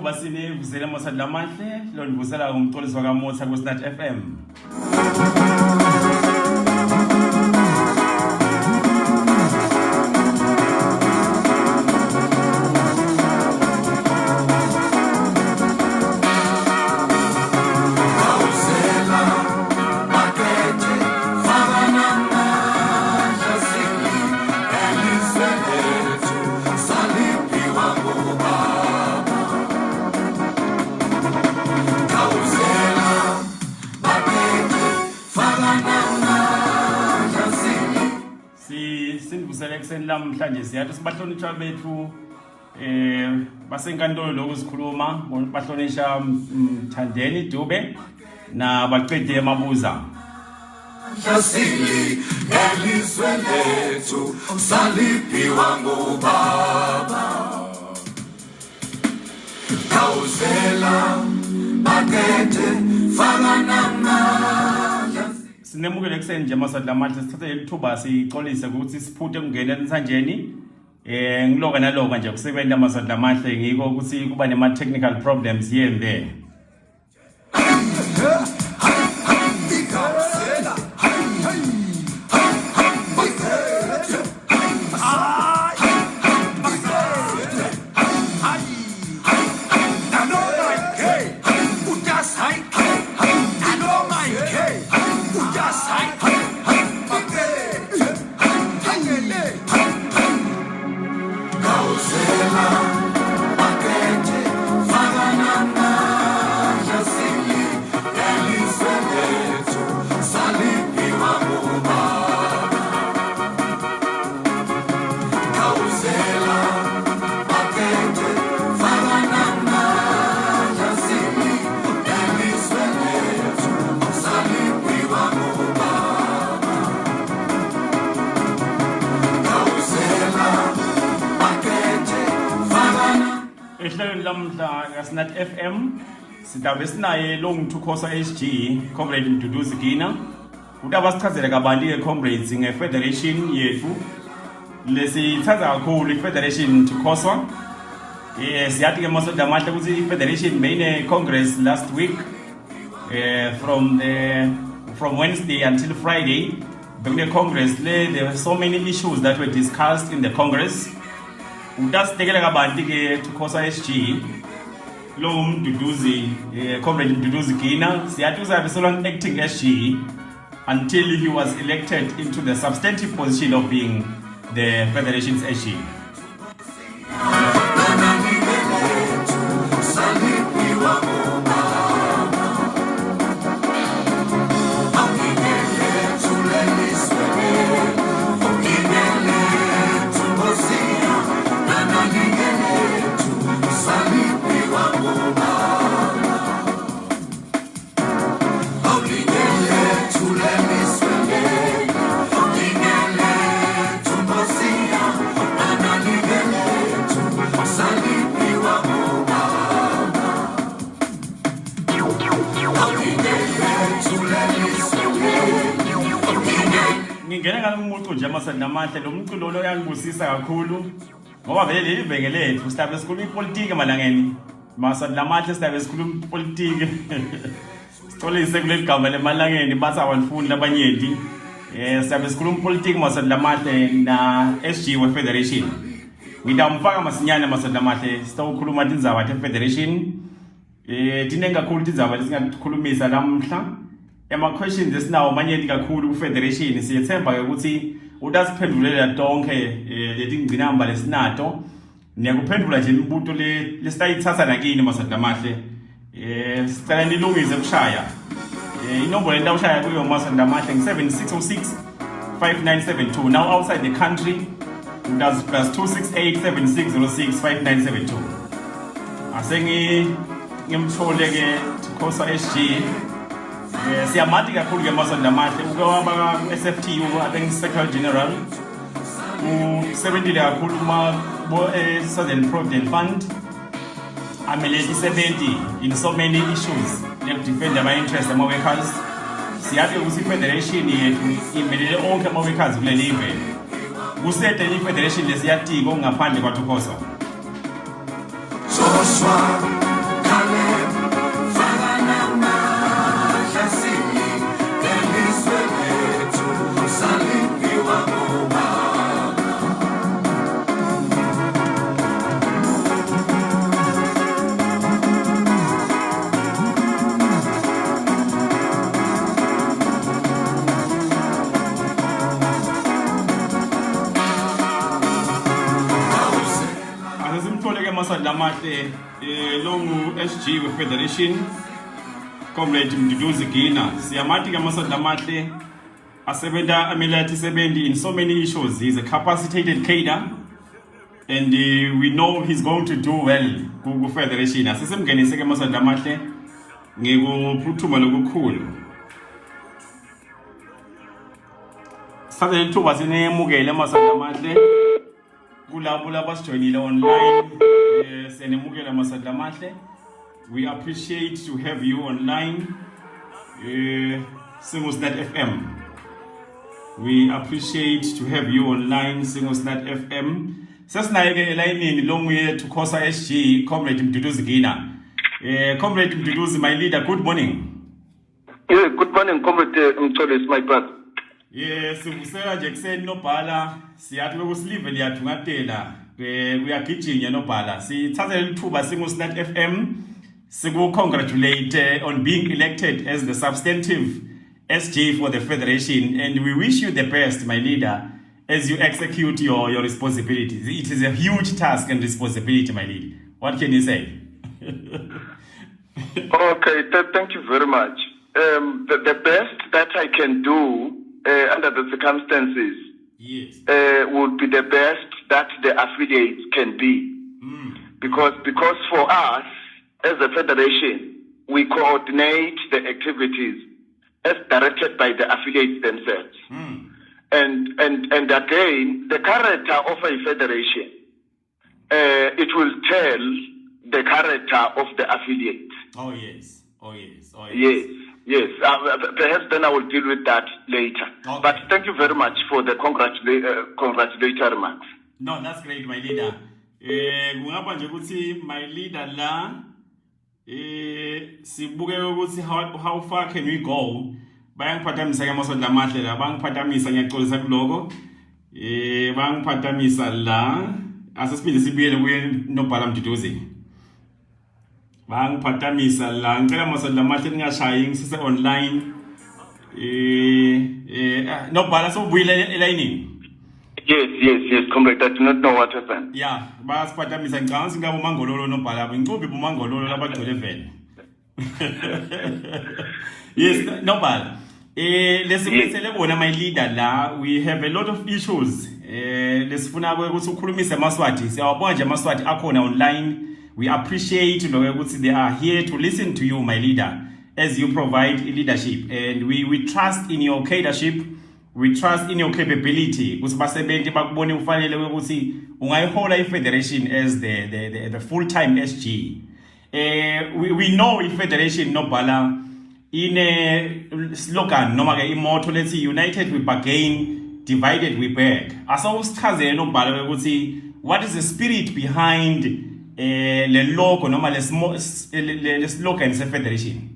ithuba sinivusela amasadi lamahle lo nivusela umxolisi wakamotha ku SNAT FM. Selection namhlanje siyathi sibahlonishwa bethu basenkantolo lokuzikhuluma bahlonishwa Mthandeni Dube na baqede emabuza Jasili elizwe lethu saliphiwa ngubaba Kawuzela bakethe faka namandla sinemukele kuseni nje amasadi lamahle sithathe lithuba sixolise ukuthi siphuthe kungena entsanjeni ngiloka naloka nje kusebenza amasadi lamahle ngiko ukuthi kuba nema technical problems here and there. Lamhla SNAT FM sidabe sinaye lo TUCOSWA SG comrade Mduduzi Gina udaba sichazela kabanti ke comrades nge federation yethu lesithatha kakhulu ifederation TUCOSWA siyathi ke masodi amahle ukuthi ifederation main congress last week from Wednesday until Friday the congress there were so many issues that were discussed in the congress. Udasitekela kabanti ke TUCOSWA SG lo Mduduzi comrade Mduduzi Gina siyathi uzabe solong acting SG until he was elected into the substantive position of being the federation's SG. Ngingena ngalomuntu nje amasadi namahle lo mculo lo yangibusisa kakhulu ngoba vele leli venge lethu sidabe sikhuluma ipolitiki malangeni masadi namahle sidabe sikhuluma ipolitiki sitolise kuleli gama lemalangeni basa abafuni labanyenti sidabe sikhuluma ipolitiki masadi namahle na SG we federation ngidamfaka masinyane masadi namahle sitawukhuluma tindzaba te federation tinenga kakhulu tindzaba lesingakhulumisa namhla ema questions esinawo manyenti kakhulu ku federation siyethemba ukuthi udasiphendulela tonke letingcinamba lesinato nekuphendula nje imibuto lesitayithatha nakini masadi amahle sicela nilungise kushaya inombolo entawushaya kuyo masadi amahle ngi7606 5972 now outside the country udas +268 7606 5972 ngimthole ke TUCOSWA SG siyamati kakhulu ke masadi amahle uke waba SFTU I think Secretary General usebenzile kakhulu Southern Provident Fund amele 70 in so many issues to defend my interests ama workers siyathi ukuthi federation yethu imelele onke ama workers kuleli live kusete ifederation lesiyatiko ngaphandle kwa TUCOSWA Lamahle, Longu SG with Federation, Comrade Mduduzi Gina, Siamati Masad Lamahle, Asebeda Amilati Sebendi in so many issues. He's a capacitated cadre, and we know he's going to do well. Google Federation. Asisem Gani Sega Masad Lamahle, Nego Putuma Lugukulu. Saturday 2 was in a Mugela Masad Lamahle. Gulabula was joining online. Senemugela Masad Lamahle. We appreciate to have you online. SNAT FM. We appreciate to have you online. SNAT FM. Sasnaige line long way to TUCOSWA SG. Comrade Mduduzi Gina. Comrade Mduduzi, my leader. Good morning. Yeah, good morning, Comrade Mtoli, my brother. Yes, Usera Jackson no pala. Siatu was living ya tungatela. We are kitchen no pala. See, Saturday 2 by SNAT FM. Sigo congratulate on being elected as the substantive SG for the Federation, and we wish you the best, my leader, as you execute your responsibilities. It is a huge task and responsibility, my leader. What can you say? Okay, thank you very much. The best that I can do under the circumstances, yes, would be the best that the affiliates can be. Because for us, as a federation, we coordinate the activities as directed by the affiliates themselves. And again, the character of a federation, it will tell the character of the affiliate. Oh yes. Yes. Perhaps then I will deal with that later. Okay. But thank you very much for the congratulatory remarks. No, that's great, my leader. My leader la. Sibuke ukuthi how far can we go? Bayangiphathamisa ke Masad Lamahle la, bangiphathamisa ngiyaxolisa kuloko. Bangiphathamisa la, asesiphinde sibuyele kuye nobhala Mduduzi. Bangiphathamisa la, ngicela Masad Lamahle ningashayi ngisise online. Nobhala sobuyile elayinini. Yes, comrade. I do not know what happened. Yeah, basiphathamisa ngicanga singabo mangololo nobhala ngicuphi bomangololo labagcwele vele. Yes, nobhala. Lesibuyisele bona my leader la, we have a lot of issues. Lesifuna ukuthi ukhulumise amaswati. Siyawabona nje amaswati akhona online. We appreciate ukuthi they are here to listen to you, my leader, as you provide leadership, and we trust in your leadership. We trust in your capability. Ukuthi basebenzi bakubone ufanele ukuthi ungayihola i-federation as the full-time SG. We know i-federation nobhala in a slogan noma ke imotto lethi united we bargain, divided we beg. Asawusichazele nobhala ukuthi what is the spirit behind le logo noma le slogan se-federation?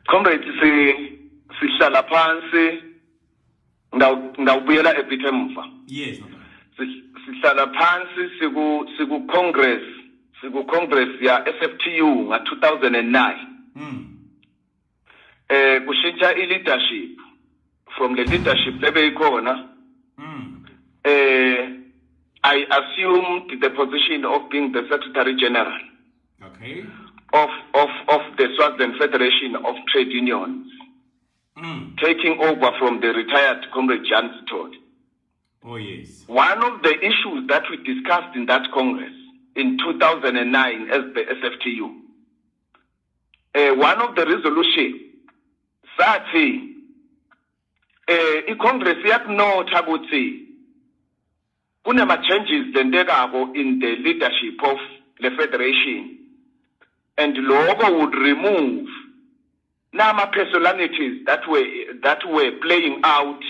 Comrade, sihlala phansi ngawubuyela ebit emva. Yes. Sihlala phansi siku congress ya SFTU nga 2009. Kushintsha i-leadership from the leadership lebeyikhona. I assumed the position of being the Secretary General. Okay. Of the Swaziland Federation of Trade Unions. Taking over from the retired Comrade Johnston. Oh yes. One of the issues that we discussed in that Congress in 2009 as the SFTU, one of the resolutions sathi i-Congress yakunotha ukuthi kunama changes zendekako in the leadership of the federation, and logo would remove nama personalities that were playing out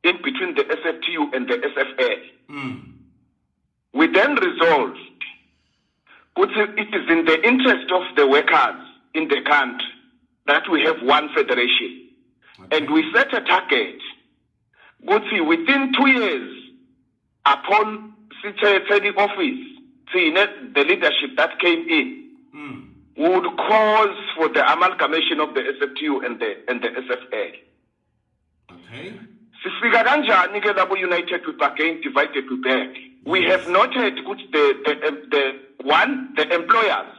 in between the SFTU and the SFL. We then resolved it is in the interest of the workers in the country that we have one federation. Okay. And we set a target. Within 2 years, upon taking office, the leadership that came in would cause for the amalgamation of the SFTU and the SFL. Okay. Sifika kanjani ke labo united we bargain, divided we beg? we have noted the employers,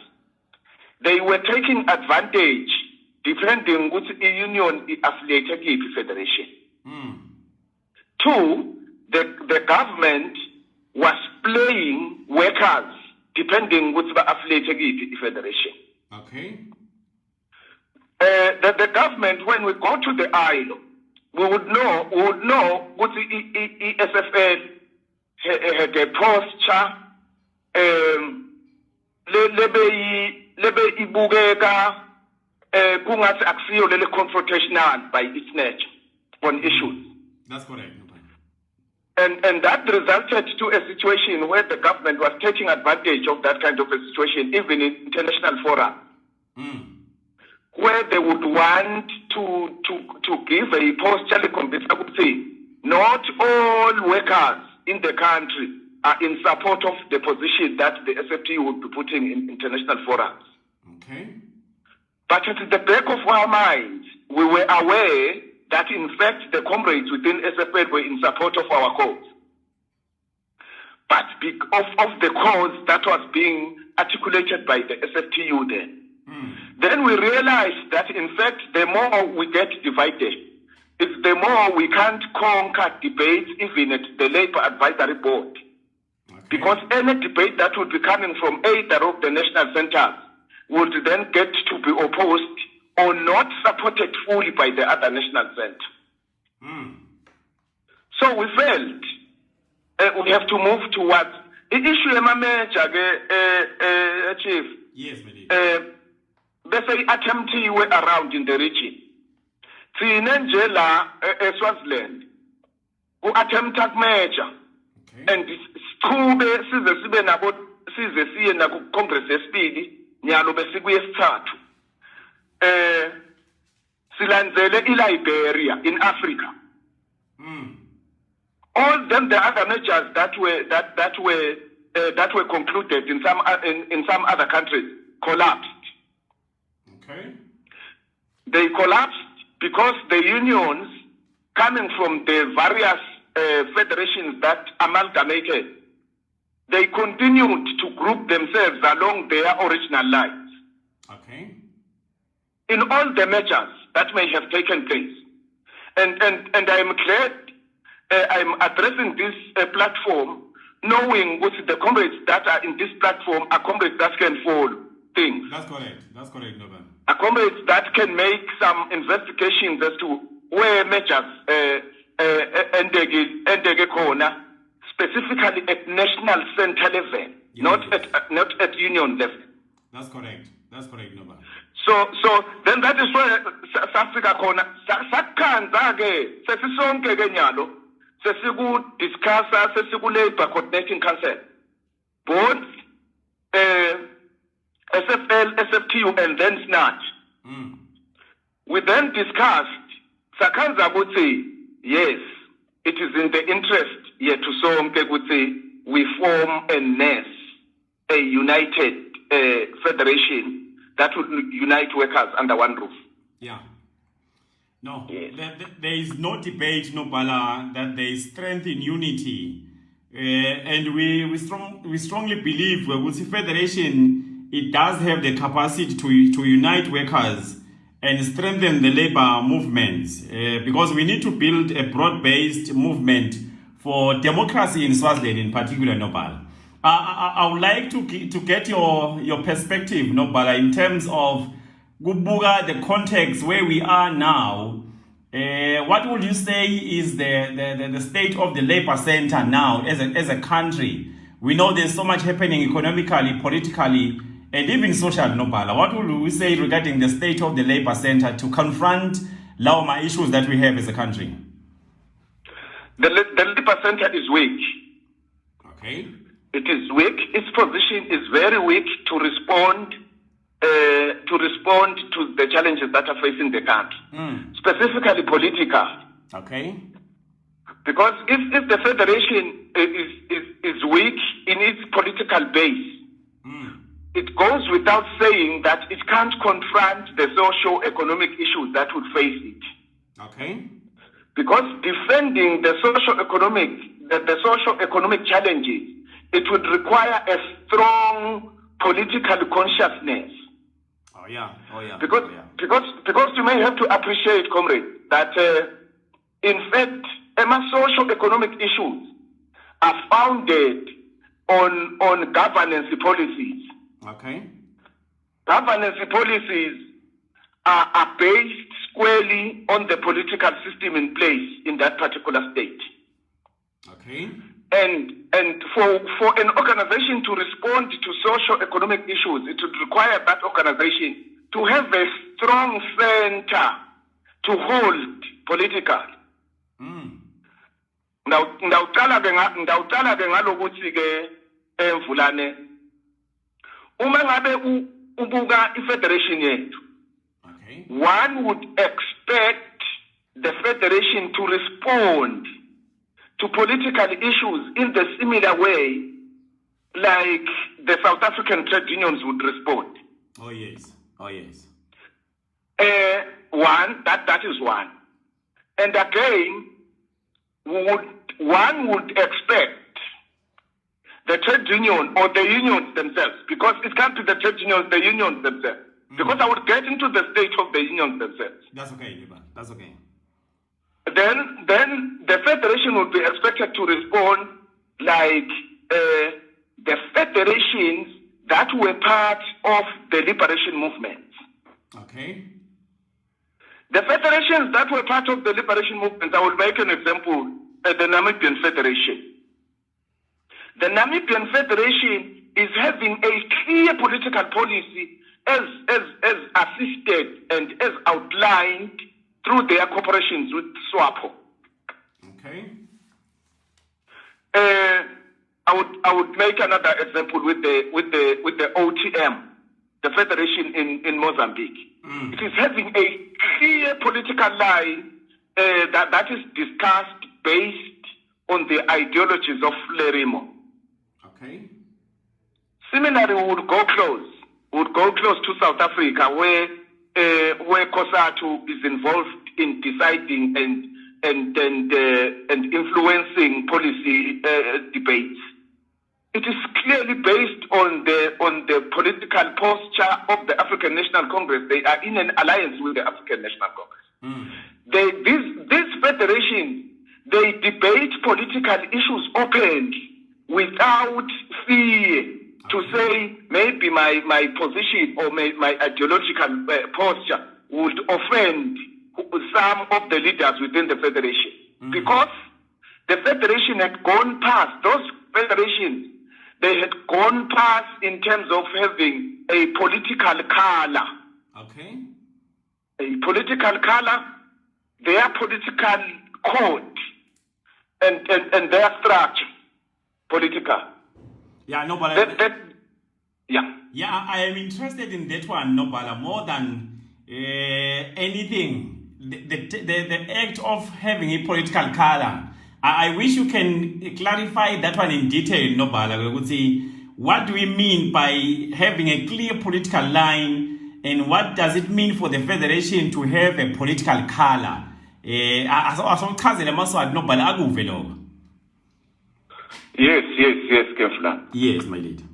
they were taking advantage depending which union affiliated with federation. Two, the government was playing workers depending which affiliated with federation. Okay. The government, when we go to the aisle, we would know what the SFL had a posture lebe ibukeka kungathi akusiyo lele confrontational by its nature on issues. That's correct. And that resulted to a situation where the government was taking advantage of that kind of a situation, even in international fora, where they would want to give a posture. Not all workers in the country are in support of the position that the SFT would be putting in international forums. Okay. But at the back of our minds, we were aware that in fact the comrades within SFL were in support of our cause. But because of the cause that was being articulated by the SFTU then we realized that in fact the more we get divided, it's the more we can't conquer debates even at the Labour Advisory Board. Okay. Because any debate that would be coming from either of the national centers would then get to be opposed or not supported fully by the other national center. So we felt we have to move towards the issue major, Chief. Yes, Medi. Bese attemptiwe around in the region. Thina nje la eSwaziland ku-attempta kumejor and sichube size siye nako Congress yesibili nyalo bese kuyesithathu. Silanzele iLiberia in Africa. All them the other measures that were concluded in some other countries collapsed. Okay. They collapsed because the unions coming from the various federations that amalgamated, they continued to group themselves along their original lines. Okay. In all the measures that may have taken place. And I am glad I'm addressing this platform knowing what the comrades that are in this platform are comrades that can follow things. That's correct, Noban. Are comrades that can make some investigations as to where measures endege corner, specifically at national center level, not at union level. That's correct, Noban. So then that is where safika khona sakhanza ke sesisonke ke nyalo sesiku discussa sesiku Labour Coordinating Council both SFL, SFTU and then SNAT. We then discussed sakhanza ukuthi yes, it is in the interest yethu sonke ukuthi we form a united federation that would unite workers under one roof. Yeah. No, yes. There is no debate, no Bala, that there is strength in unity. And we strongly believe with the federation, it does have the capacity to unite workers and strengthen the labor movement. Because we need to build a broad-based movement for democracy in Swaziland in particular, Nobal. I would like to get your perspective, Nobala, in terms of Gubuga, the context where we are now. What would you say is the state of the labor center now as a country? We know there's so much happening economically, politically, and even social, Nobala. What would we say regarding the state of the labor center to confront Laoma issues that we have as a country? The labor center is weak. Okay. It is weak. Its position is very weak to respond to the challenges that are facing the country, specifically political. Okay. Because if the federation is weak in its political base, it goes without saying that it can't confront the socio-economic issues that would face it. Okay. Because defending the socio-economic the socio-economic challenges, it would require a strong political consciousness. Oh yeah. Because you may have to appreciate, comrade, that in fact, socio-economic issues are founded on governance policies. Okay. Governance policies are based squarely on the political system in place in that particular state. Okay. And for an organization to respond to socio-economic issues, it would require that organization to have a strong center to hold political. Ndawuqala ke ngalokuthi ke emvulane uma ngabe ubuka ifederation yethu, one would expect the federation to respond to political issues in the similar way like the South African trade unions would respond. Oh yes. That is one. And again, one would expect the trade union or the unions themselves, because it can't be the trade unions, the unions themselves. Because I would get into the state of the unions themselves. That's okay, Liba. That's okay. Then the federation would be expected to respond like the federations that were part of the liberation movement. Okay. The federations that were part of the liberation movement, I will make an example, the Namibian Federation. The Namibian Federation is having a clear political policy as assisted and as outlined through their cooperations with SWAPO. Okay. I would make another example with the OTM, the federation in Mozambique. It is having a clear political line that is discussed based on the ideologies of Lerimo. Okay. Similarly, we would go close to South Africa, where COSATU is involved in deciding and influencing policy debates. It is clearly based on the political posture of the African National Congress. They are in an alliance with the African National Congress. These federations, they debate political issues openly without fear to say maybe my position or my ideological posture would offend some of the leaders within the federation. Because the federation had gone past, those federations, they had gone past in terms of having a political color. Okay. A political color, their political code, and their structure, political. Yeah, no, but I am interested in that one, Nobala, more than anything. The act of having a political color. I wish you can clarify that one in detail, Nobala. We would say, what do we mean by having a clear political line, and what does it mean for the federation to have a political color? Yes, Kefla. Yes, my lady.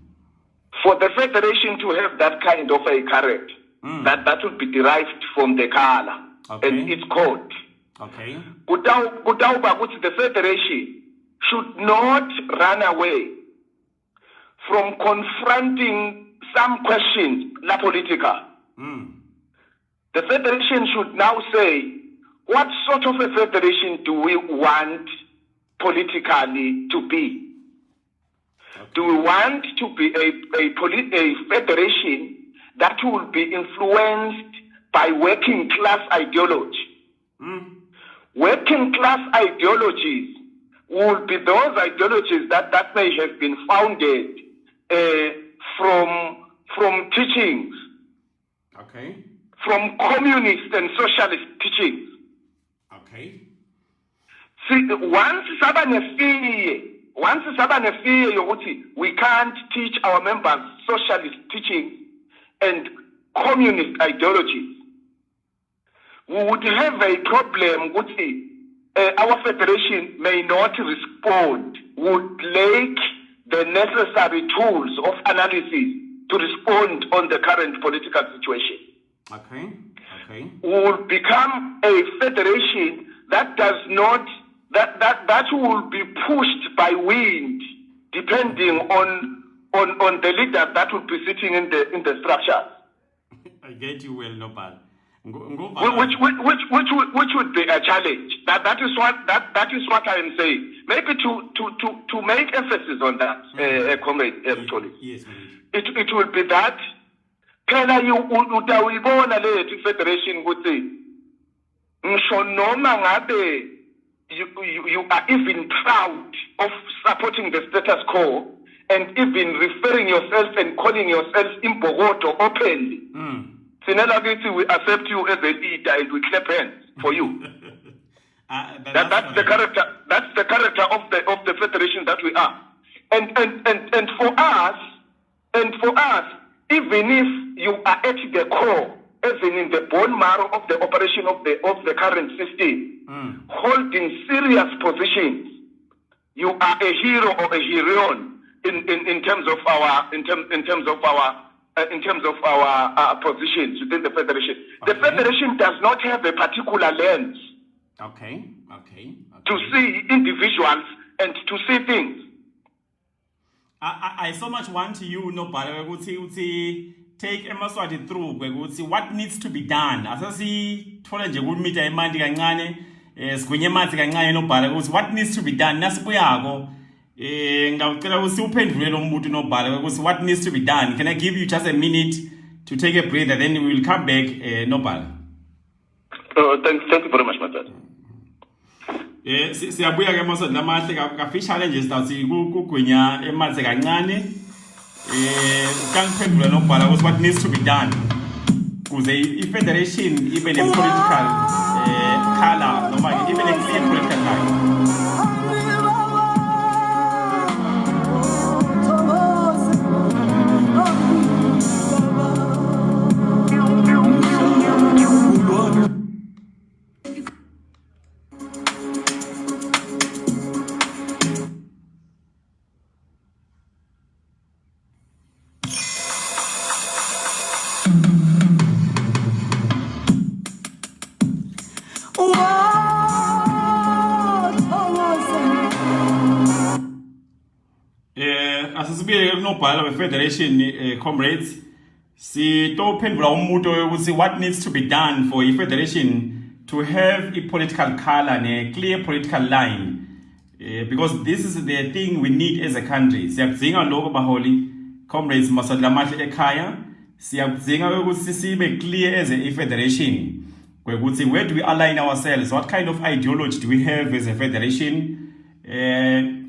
For the federation to have that kind of a character, that would be derived from the color and its code. Okay. The federation should not run away from confronting some questions, la politica. The federation should now say, what sort of a federation do we want politically to be? Do we want to be a federation that will be influenced by working class ideology? Working class ideologies will be those ideologies that may have been founded from teachings, from communist and socialist teachings. Okay. See, once we can't teach our members socialist teachings and communist ideologies, we would have a problem with our federation may not respond, would lack the necessary tools of analysis to respond on the current political situation. Okay. Will become a federation that does not, that will be pushed by wind, depending on the leaders that will be sitting in the structure. I get you well, Nopal. Which would be a challenge. That is what I am saying. Maybe to make emphasis on that, comrade Tony. Yes, it will be that. Phela utawibona le federation ukuthi ngisho noma ngabe you are even proud of supporting the status quo and even referring yourself and calling yourself imbogoto openly. We accept you as a leader and we clap hands for you. That's the character. That's the character of the federation that we are. And for us, even if you are at the core, even in the bone marrow of the operation of the current system, holding serious positions, you are a hero or a heroine in terms of our positions within the federation. The federation does not have a particular lens. Okay. To see individuals and to see things. I so much want you, Nopal, take Emaswati through what needs to be done. Asasi thola nje kumita imandi kancane, sigwinye mathi kancane Nopal what needs to be done. Nasibuyako ngicela usiphendule lo mbuto Nopal what needs to be done. Can I give you just a minute to take a breather, then we will come back, Nopal. Thank you very much, my brother. Siyabuya ke mose lamahle ka challenges tawuthi kugwinya emanzi kancane kangiphendula nokubhala ukuthi what needs to be done kuze i-federation ibe ne-political color noma ibe ne-clear political line. Nobhala federation comrades sitophendula umuntu ukuthi what needs to be done for a federation to have a political color and a clear political line, because this is the thing we need as a country. Siyakudinga lokho baholi comrades masadlamahle ekhaya, siyakudinga ukuthi sibe clear as a federation ukuthi where do we align ourselves, what kind of ideology do we have as a federation,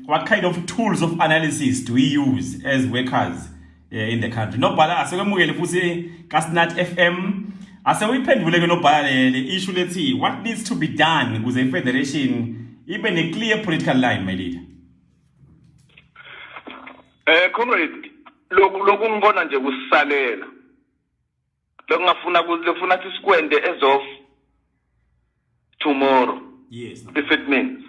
what kind of tools of analysis do we use as workers in the country. Nobhala asekwemukele futhi ka SNAT FM asewuyiphendule ke nobhala le issue lethi what needs to be done ukuze i-federation ibe ne clear political line, my leader. Comrade, lokhu ngibona nje kusisalela. Lokungafuna ukuthi sikwende as of tomorrow. Yes. If it means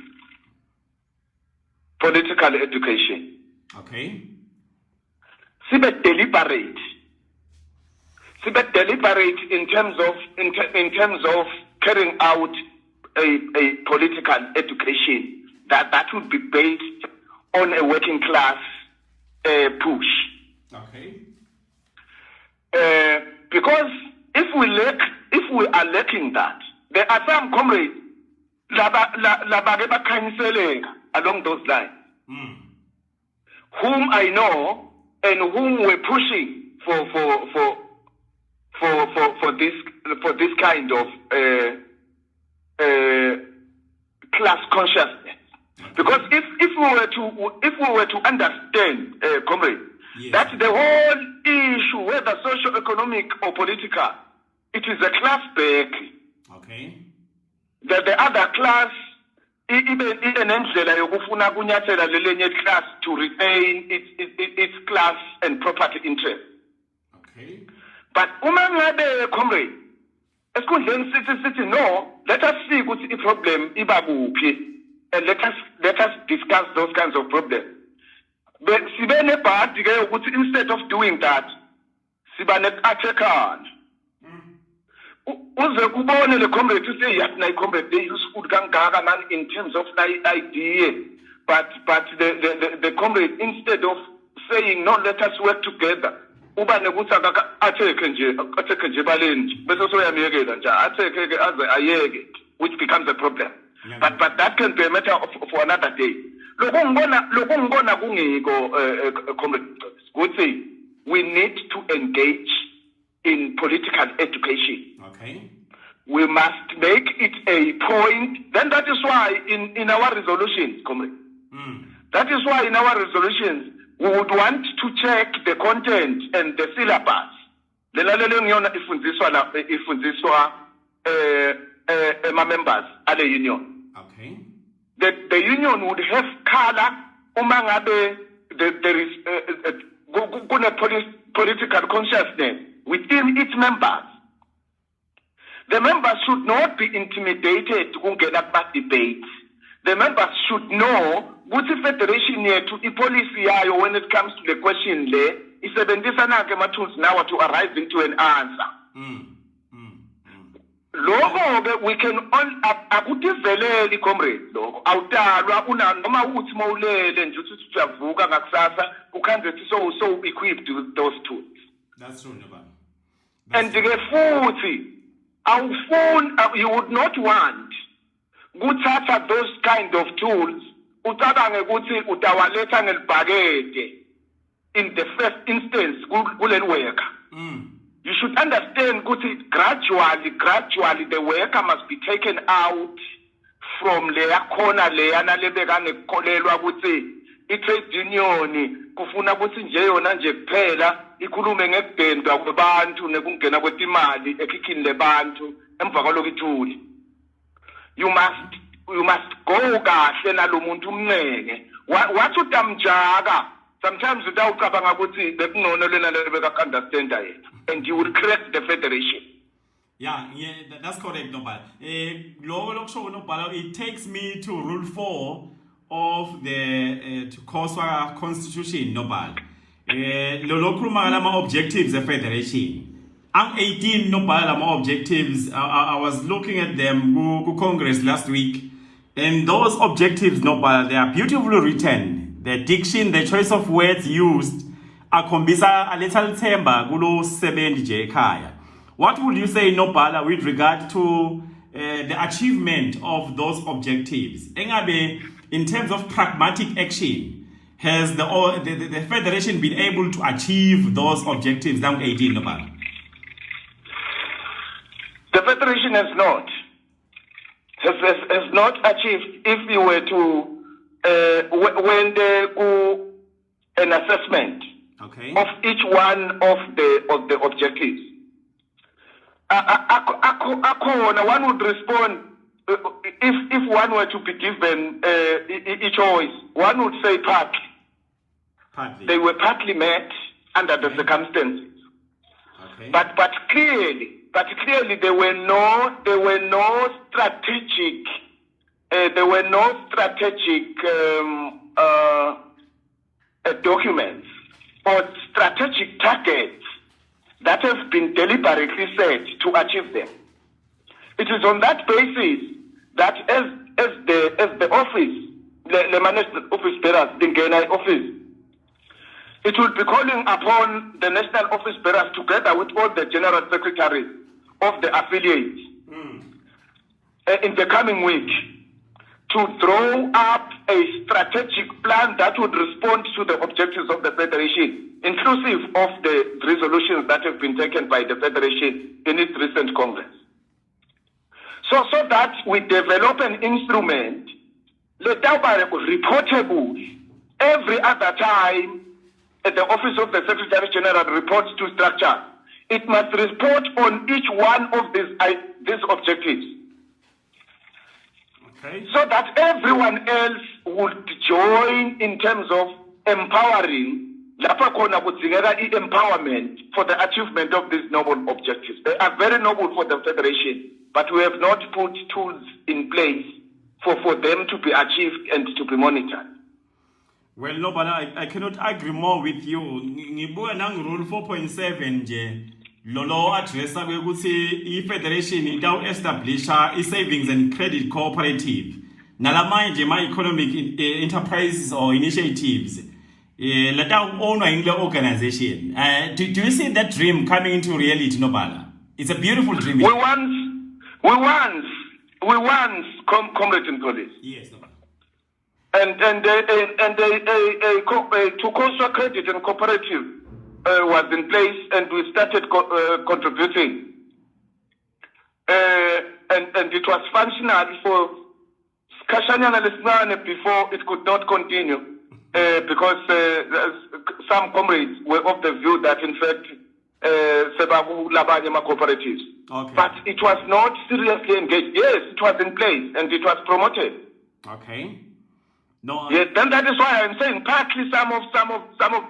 political education. Okay. Sibe deliberate in terms of carrying out a political education that would be based on a working class push. Okay. Because if we are lacking that, there are some comrades along those lines, whom I know and whom we're pushing for this kind of class consciousness. Because if we were to understand, comrade, yes, that the whole issue, whether socio-economic or political, it is a class back. Okay. That the other class, even endlela yokufuna kunyathela lelenye class to retain its class and property interest. Okay. But uma ngabe comrade, esikhundleni sithi no, let us see what the problem iba kuphi, and let us discuss those kinds of problems. But sibene party ke ukuthi instead of doing that, sibane attackana. Uze kubone le comrade say yes, na comrade they useful kangaka man in terms of idea, but the comrade instead of saying no, let us work together. Uba nekuthi atheke nje balenje bese soyamiyekela nje atheke ke aze ayeke, which becomes a problem. But that can be a matter for another day. Lokho ngibona kungiko comrade ukuthi we need to engage in political education. Okay. We must make it a point. Then that is why in our resolutions, comrade. That is why in our resolutions we would want to check the content and the syllabus. Ifundiswa my members at the union. Okay. The union would have color umangabe there is political consciousness within its members. The members should not be intimidated to get up debates. The members should know what the federation to policy when it comes to the question there is now to arrive into an answer. Logo we can all akutiveleli comrade logo awutalwa una noma uthi mawulele nje uthi uyavuka ngakusasa ukhanze so equipped with those tools. That's true, Nobala. And ke futhi you would not want kuthatha those kind of tools ucabange ukuthi utawaletha ngelibhakede in the first instance kuleli worker. You should understand that gradually the worker must be taken out from leya corner leyana lebekane kukholelwa ukuthi i-trade union kufuna ukuthi nje yona nje kuphela ikhulume ngekudendwa kwabantu nekungena kwetimali ekhikhini lebantu emva kwalokho ithuli. You must go kahle nalomuntu umnceke wathi utamjaka sometimes utawucabanga ukuthi bekungcono lena lebeka understand yena and you will correct the federation. Yeah, that's correct, Nobala. It takes me to Rule 4 of the TUCOSWA Constitution, Nobala. Lolo objectives of federation. 18 Nobala objectives. I was looking at them go Congress last week, and those objectives, Nobala, they are beautifully written. The diction, the choice of words used, akhombisa a little temba kulo 70 kaya. What would you say, Nobala, with regard to the achievement of those objectives? Engabe, in terms of pragmatic action, has the federation been able to achieve those objectives down 18, Nobala? The federation has not achieved. If you were to when they do an assessment of each one of the objectives, one would respond if one were to be given a choice, one would say partly. They were partly met under the circumstances, but clearly there were no strategic. There were no strategic documents or strategic targets that have been deliberately set to achieve them. It is on that basis that as the office, the management office bearers, the Ghana office, it will be calling upon the national office bearers together with all the general secretaries of the affiliates in the coming week to draw up a strategic plan that would respond to the objectives of the federation, inclusive of the resolutions that have been taken by the federation in its recent congress. So that we develop an instrument reportable every other time the office of the Secretary General reports to structure. It must report on each one of these objectives. So that everyone else would join in terms of empowering, empowerment for the achievement of these noble objectives. They are very noble for the federation. but we have not put tools in place for them to be achieved and to be monitored. Well, no, but I cannot agree more with you. Ngibuka nang rule 4.7 nje. Lolo addressa ukuthi i-Federation itaw establisha i-savings and credit cooperative. Nalamanje ma-economic enterprises or initiatives. Lataw owned in the organization. Do you see that dream coming into reality, Nobala? It's a beautiful dream. We once, Comrade in Police. Yes, Nobala. And TUCOSWA Credit and Cooperative was in place, and we started contributing. And it was functional for Skashanyana Lesnane before it could not continue, because some comrades were of the view that, in fact, Sebabu Labanyama cooperatives. Okay. But it was not seriously engaged. Yes, it was in place and it was promoted. Okay. No. Yes, then that is why I'm saying partly some of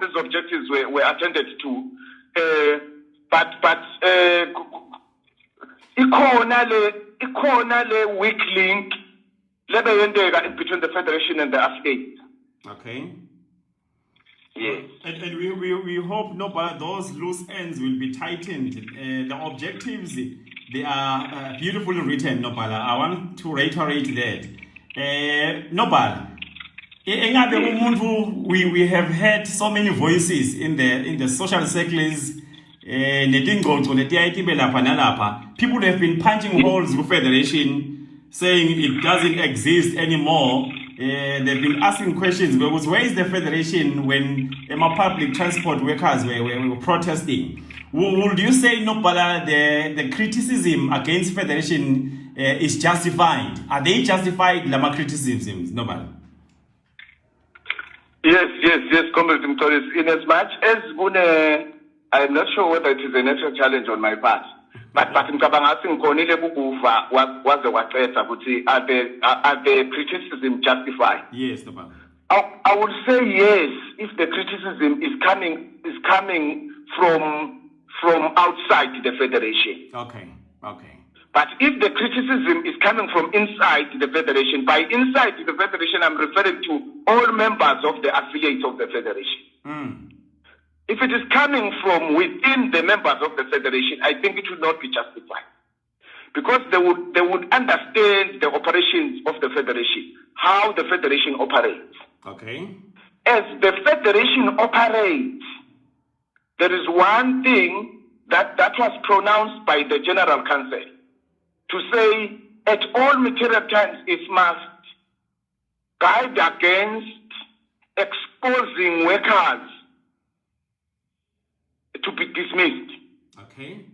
these objectives were attended to, but ikhona le weak link lebeyendeka between the federation and the affiliates. Okay. Yes. And we hope but those loose ends will be tightened. The objectives, they are beautifully written, Nobala. I want to reiterate that. Nobala. We have heard so many voices in the social circles. People have been punching holes with Federation, saying it doesn't exist anymore. They've been asking questions because where is the Federation when public transport workers were protesting? Would you say, Nobala, the criticism against Federation is justified? Are they justified, Lama criticisms, Nobala? Yes, Comrade Mtolis. In as much as I'm not sure whether it is a natural challenge on my part, but mkabanga sinkonile bukuva waze waqeda ukuthi are the criticism justified? Yes, Nobala. I would say yes if the criticism is coming from outside the federation. Okay. But if the criticism is coming from inside the federation, by inside the federation, I'm referring to all members of the affiliates of the federation. If it is coming from within the members of the federation, I think it would not be justified. Because they would understand the operations of the federation, how the federation operates. Okay. As the federation operates, there is one thing that was pronounced by the General Council, to say at all material times it must guide against exposing workers to be dismissed. Okay.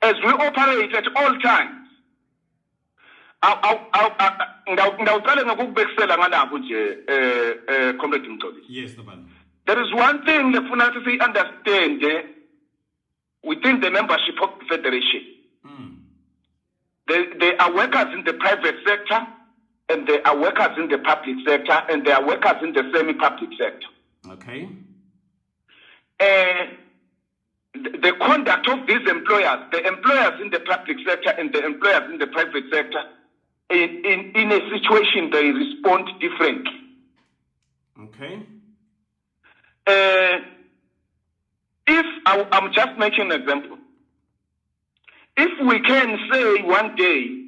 As we operate at all times, yes, Nobala. there is one thing the Funatisi understand within the membership of the federation. There are workers in the private sector, and there are workers in the public sector, and there are workers in the semi-public sector. Okay. The conduct of these employers, the employers in the public sector and the employers in the private sector, in a situation they respond differently. Okay. If I'm just making an example. If we can say one day,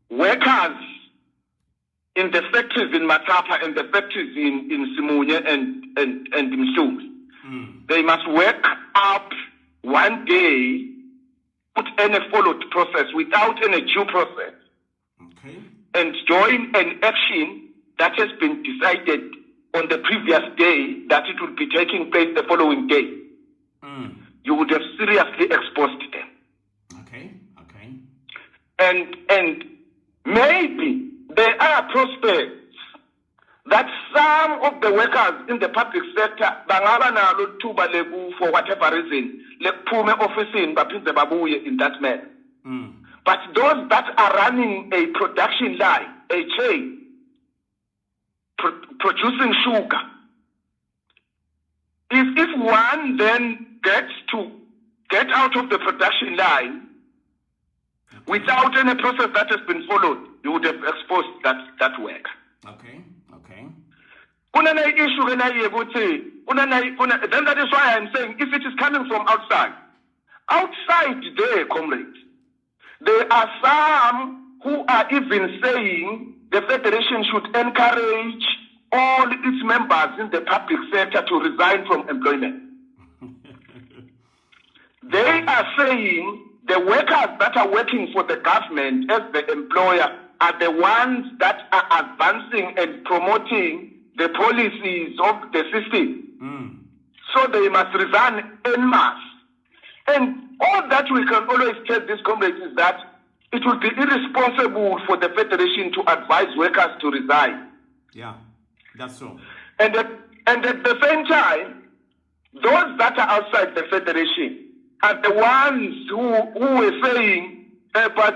workers in the factories in Matapa and the factories in Simunye and Msumi, they must work up one day without any followed process, without any due process, and join an action that has been decided on the previous day that it will be taking place the following day. You would have seriously exposed them. And maybe there are prospects that some of the workers in the public sector, for whatever reason, in that manner. But those that are running a production line, a chain, producing sugar, if one then gets out of the production line Without any process that has been followed, you would have exposed that worker. Okay. Then that is why I'm saying if it is coming from outside there, comrades, there are some who are even saying the Federation should encourage all its members in the public sector to resign from employment. They are saying the workers that are working for the government as the employer are the ones that are advancing and promoting the policies of the system. So they must resign en masse. And all that we can always tell these comrades is that it would be irresponsible for the Federation to advise workers to resign. Yeah, that's true. And at the same time, those that are outside the Federation are the ones who were saying, but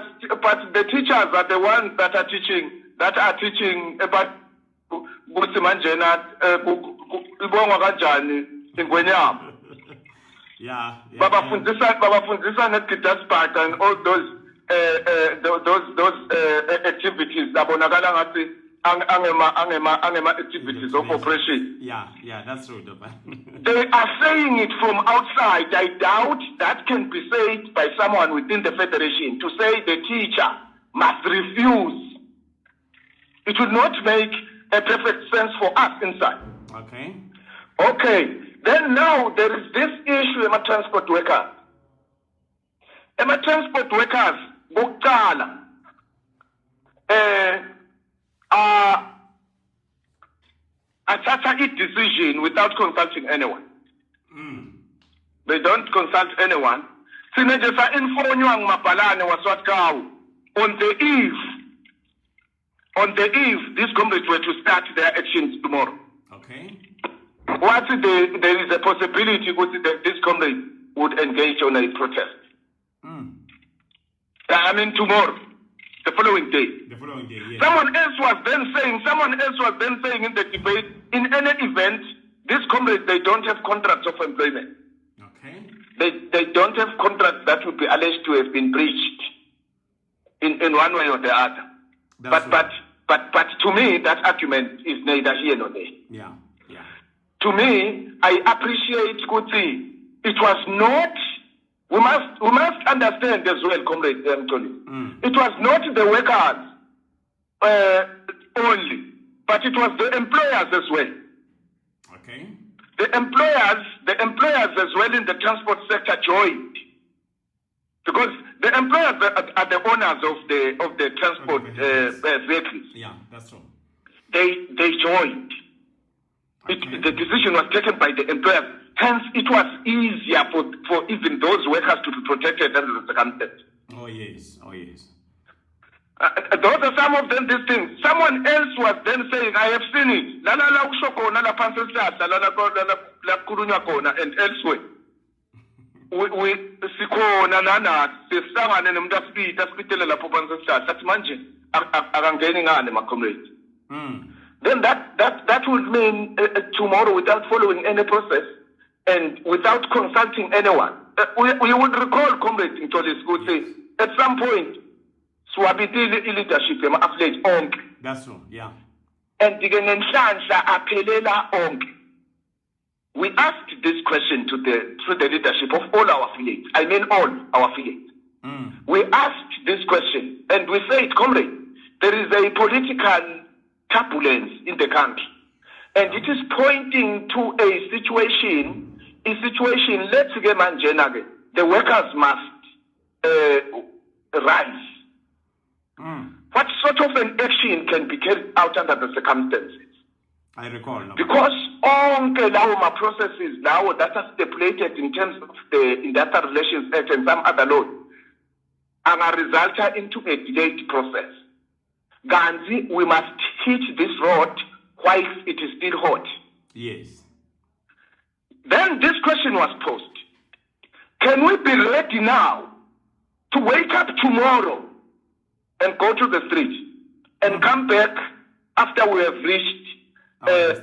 the teachers are the ones that are teaching about babafundisa ngeGitaspark and all those activities abonakala ngathi angema activities of oppression. Yeah, that's true. They are saying it from outside. I doubt that can be said by someone within the Federation to say the teacher must refuse. It would not make a perfect sense for us inside. Okay. Then now there is this issue of transport workers. Transport workers, Bukala, athatha a decision without consulting anyone. They don't consult anyone. Sinejesa infonywa ngumabhalane waswatkawu on the eve these comrades were to start their actions tomorrow. What there is a possibility that this comrade would engage on a protest. Tomorrow, the following day. Yes. Someone else was then saying in the debate, in any event, these comrades, they don't have contracts of employment. They don't have contracts that would be alleged to have been breached in one way or the other. But to me, that argument is neither here nor there. Yeah. To me, I appreciate Kuti. It was not. We must understand as well, comrade Anthony. It was not the workers only, but it was the employers as well. The employers as well in the transport sector joined, because the employers are the owners of the transport vehicles. Yeah, that's true. They joined. The decision was taken by the employers. Hence, it was easier for even those workers to be protected under the circumstances. Oh yes. Those are some of them, these things. Someone else was then saying, I have seen it. And elsewhere. We sikhona lana sisangane nomuntu asipitelela phansi esihlahla sathi manje akangeni ngane ma comrades. Then that would mean tomorrow, without following any process and without consulting anyone, we would recall comrades in Tolis would say at some point swabitile leadership ema-affiliate onke. That's true, yeah. And ngenhlanhla aphelela onke. We asked this question to the leadership of all our affiliates. I mean all our affiliates. We asked this question and we said, comrade, there is a political turbulence in the country, and it is pointing to a situation. Let's get manjenage. The workers must rise. What sort of an action can be carried out under the circumstances? I recall. No. Because all the processes now that are stipulated in terms of the Industrial Relations Act and some other laws are resulting into a delayed process. Ganzi, we must hit this road whilst it is still hot. Yes. Then this question was posed. Can we be ready now to wake up tomorrow and go to the street and come back after we have reached,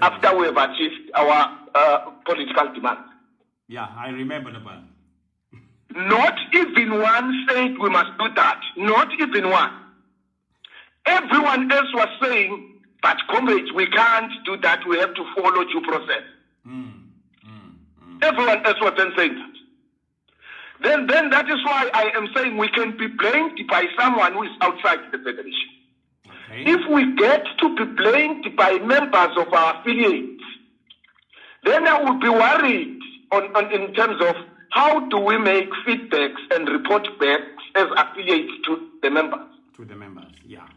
after we have achieved our political demands? Yeah, I remember the plan. Not even one said we must do that. Not even one. Everyone else was saying, but comrades, we can't do that. We have to follow due process. Everyone else was then saying that. Then that is why I am saying we can be blamed by someone who is outside the federation. Okay. If we get to be blamed by members of our affiliates, then I would be worried in terms of how do we make feedbacks and report backs as affiliates to the members. To the members, yeah.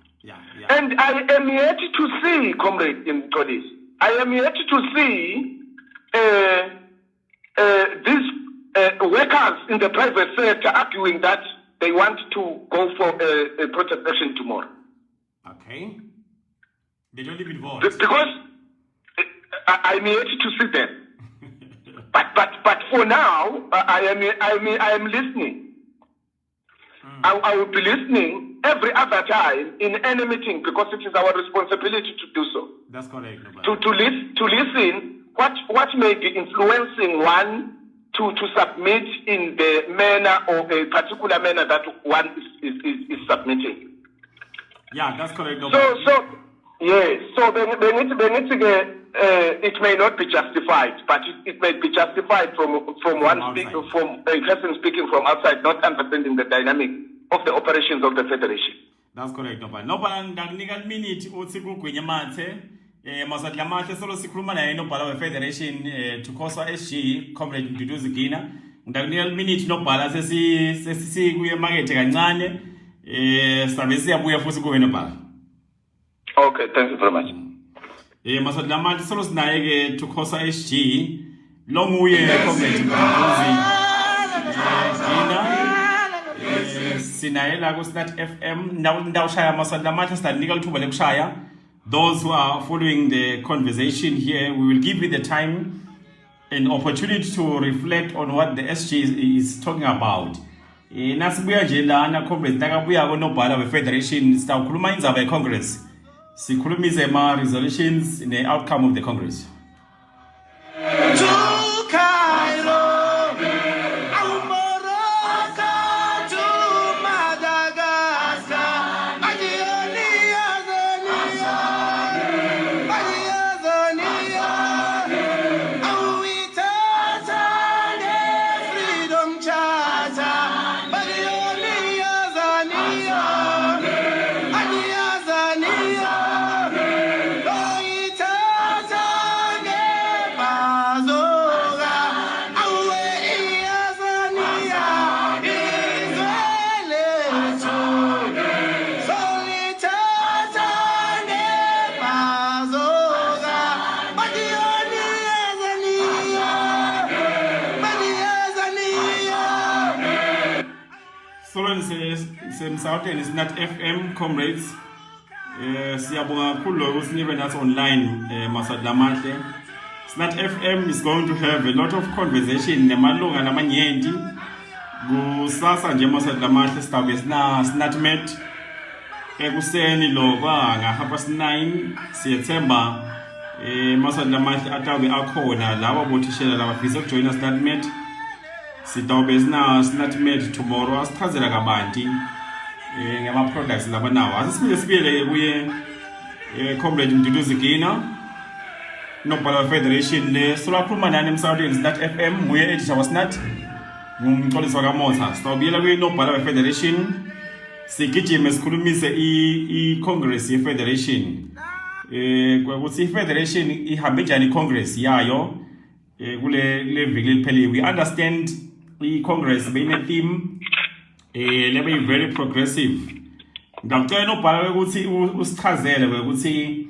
And I am yet to see, comrade in Todis, I am yet to see these workers in the private sector arguing that they want to go for a protest action tomorrow. Okay. They don't even vote. Because I'm yet to see them. But for now, I am listening. I will be listening every other time in any meeting because it is our responsibility to do so. That's correct. To listen what may be influencing one to submit in the manner or a particular manner that one is submitting. Yeah, that's correct. So yes. So it may not be justified, but it may be justified from a person speaking from outside, not understanding the dynamic of the operations of the federation. That's correct. Nobala ndakunika minute uthi kugwinya mathe mazadla lamahle solo sikhuluma naye nobhala we-federation TUCOSWA SG comrade Mduduzi Gina. Ndakunika minute nobhala sesikuye emakethe kancane sabe siyabuya futhi kuwe nobhala. Okay, thank you very much. Mazadla lamahle solo sinaye ke TUCOSWA SG lo nguye comrade Mduduzi Gina. Sinaye la ku SNAT FM ndawushaya maswali lamahle sidanika lithuba lekushaya. Those who are following the conversation here, we will give you the time and opportunity to reflect on what the SG is talking about. Nasibuya nje lana comrades nakabuya konobhala we-federation sitawukhuluma indzaba ye-Congress. Sikhulumise ma-resolutions ne outcome of the Congress. Semsawuteni SNAT FM comrades siyabonga kakhulu ukusinika nathi online maswali lamahle. SNAT FM is going to have a lot of conversation nemalunga namanyenti kusasa nje maswali lamahle sitabe sina SNATmet ekuseni lo kwanga 9:30 siyethemba maswali lamahle atabe akhona laba bothishela labafisa ukujoina SNATmet. Sitawube sina SNATmet tomorrow asichazela kabanti ngama products laba nawo. Asisibile kuye comrade Mduduzi Gina nobhala federation le solakhuluma nani emsawuteni SNAT FM nguye editor wa SNAT ngumxolisi kaMotha. Sitawubiyela kuye nobhala federation sigijime sikhulumise i-Congress ye-federation ukuthi i-federation ihambe njani i-Congress yayo kule viki lipheliwe. We understand i-Congress beyine theme lebe very progressive. Ngicela nobhala ukuthi usichazele ukuthi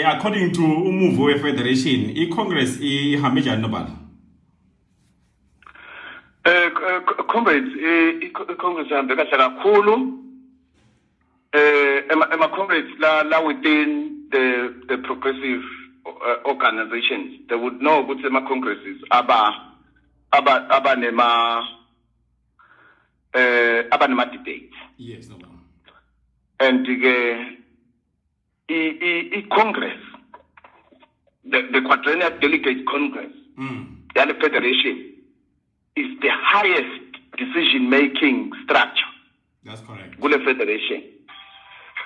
according to umuvo we-federation i-Congress ihambe njani nobhala. Comrades, i-Congress ihambe kahle kakhulu. Comrades la within the progressive organizations, they would know what the congresses aba debates. Yes, no. And Congress, the Quadrennial Delegate Congress, the federation, is the highest decision-making structure. That's correct. Kule federation.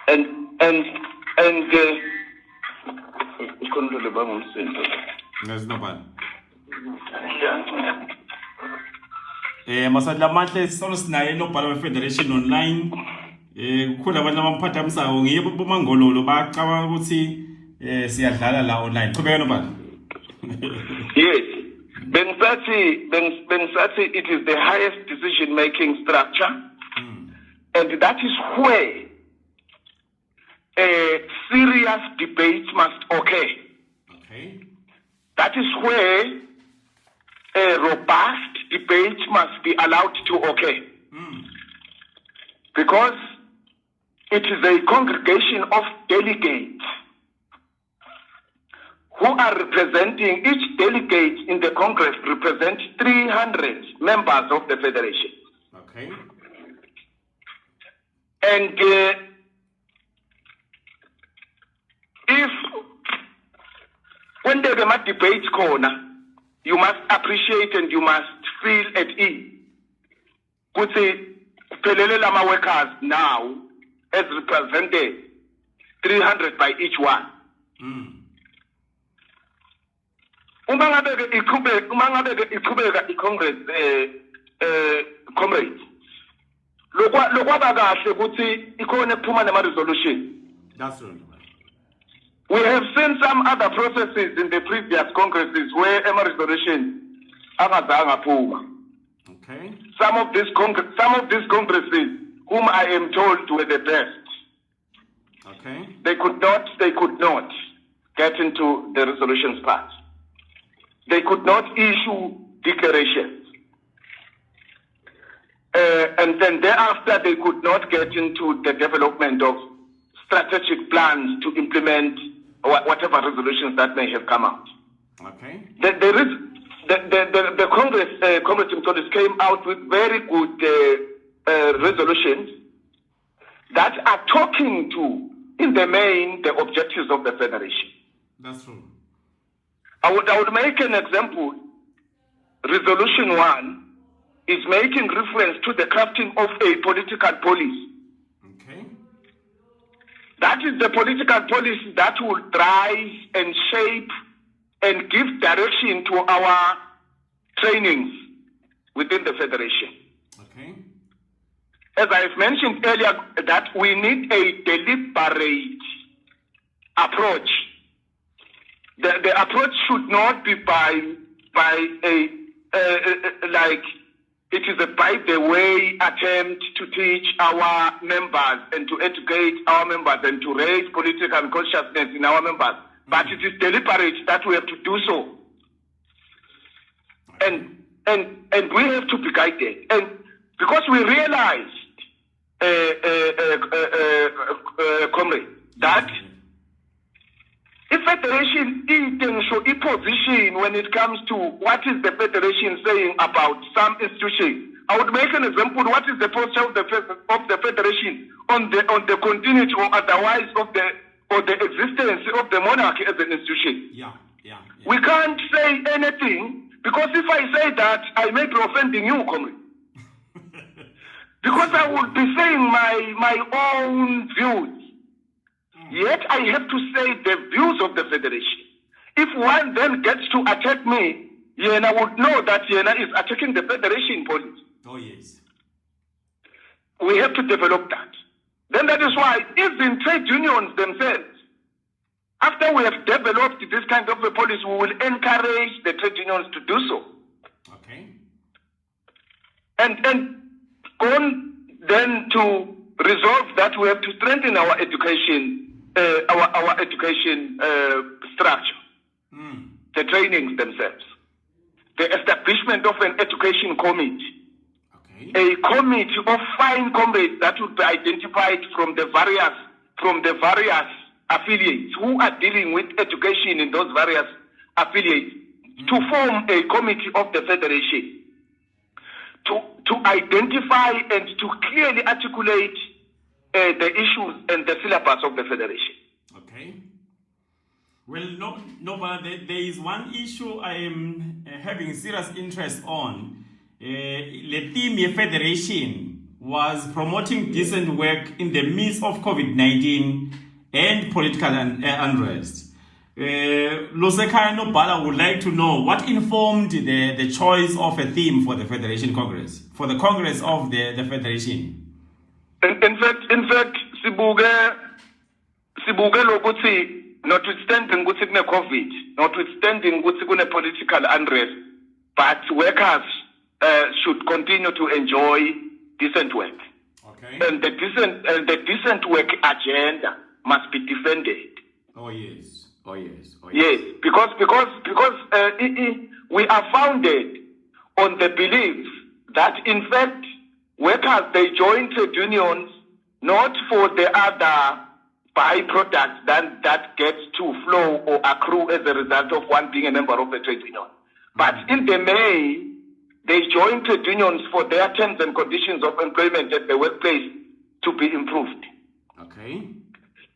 And There's no bad. Masadla mahle solo sinaye nobhala we-federation online. Kukhona abantu abamphathamisayo ngibo bomangololo bacabanga ukuthi siyadlala la online. Qhubeka nobhala. Yes. Bengisathi it is the highest decision-making structure. And that is where serious debate must occur. Okay. That is where a robust debate must be allowed to occur. Because it is a congregation of delegates who are representing, each delegate in the Congress represents 300 members of the Federation. Okay. And if when there are debates corner, you must appreciate and you must feel at ease. Could say, Pelele Lama workers now as represented 300 by each one. Umangabe Congress comrades. Lokwaba kahle ukuthi ikhona ephuma nema resolution. That's right. We have seen some other processes in the previous congresses where a resolution angazange aphuma. Okay. Some of these congresses, whom I am told were the best, okay, they could not get into the resolutions part. They could not issue declarations. And then thereafter, they could not get into the development of strategic plans to implement whatever resolutions that may have come out. Okay. The Congress in Tolis came out with very good resolutions that are talking to, in the main, the objectives of the Federation. That's true. I would make an example. Resolution 1 is making reference to the crafting of a political policy. Okay. That is the political policy that will drive and shape and give direction to our trainings within the Federation. Okay. As I've mentioned earlier, that we need a deliberate approach. The approach should not be by a like it is a by the way attempt to teach our members and to educate our members and to raise political consciousness in our members. But it is deliberate that we have to do so. And we have to be guided. And because we realized, comrade, that if Federation is position when it comes to what is the Federation saying about some institution. I would make an example. What is the posture of the Federation on the continuity or otherwise of the existence of the monarchy as an institution? Yeah. We can't say anything because if I say that, I may be offending you, comrade. Because I would be saying my own views. Yet I have to say the views of the Federation. If one then gets to attack me, Yena would know that Yena is attacking the Federation policy. Oh, yes. We have to develop that. Then that is why even trade unions themselves, after we have developed this kind of a policy, we will encourage the trade unions to do so. Okay. And on then to resolve that, we have to strengthen our education, our education structure, the trainings themselves, the establishment of an education committee, a committee of fine comrades that would be identified from the various affiliates who are dealing with education in those various affiliates to form a committee of the Federation to identify and to clearly articulate the issues and the syllabus of the Federation. Okay. Well, no, but there is one issue I am having serious interest on. the theme of federation was promoting decent work in the midst of COVID-19 and political unrest. Losekhaya Nobhala would like to know what informed the choice of a theme for the Federation Congress, for the Congress of the Federation. In fact, sibuke lokuthi notwithstanding ukuthi kune COVID, notwithstanding ukuthi kune political unrest, but workers should continue to enjoy decent work. Okay. And the decent work agenda must be defended. Oh yes. Oh yes. Oh yes. Yes, because we are founded on the belief that in fact workers, they join trade unions not for the other byproducts that gets to flow or accrue as a result of one being a member of a trade union. But in the main, they join trade unions for their terms and conditions of employment at the workplace to be improved. Okay.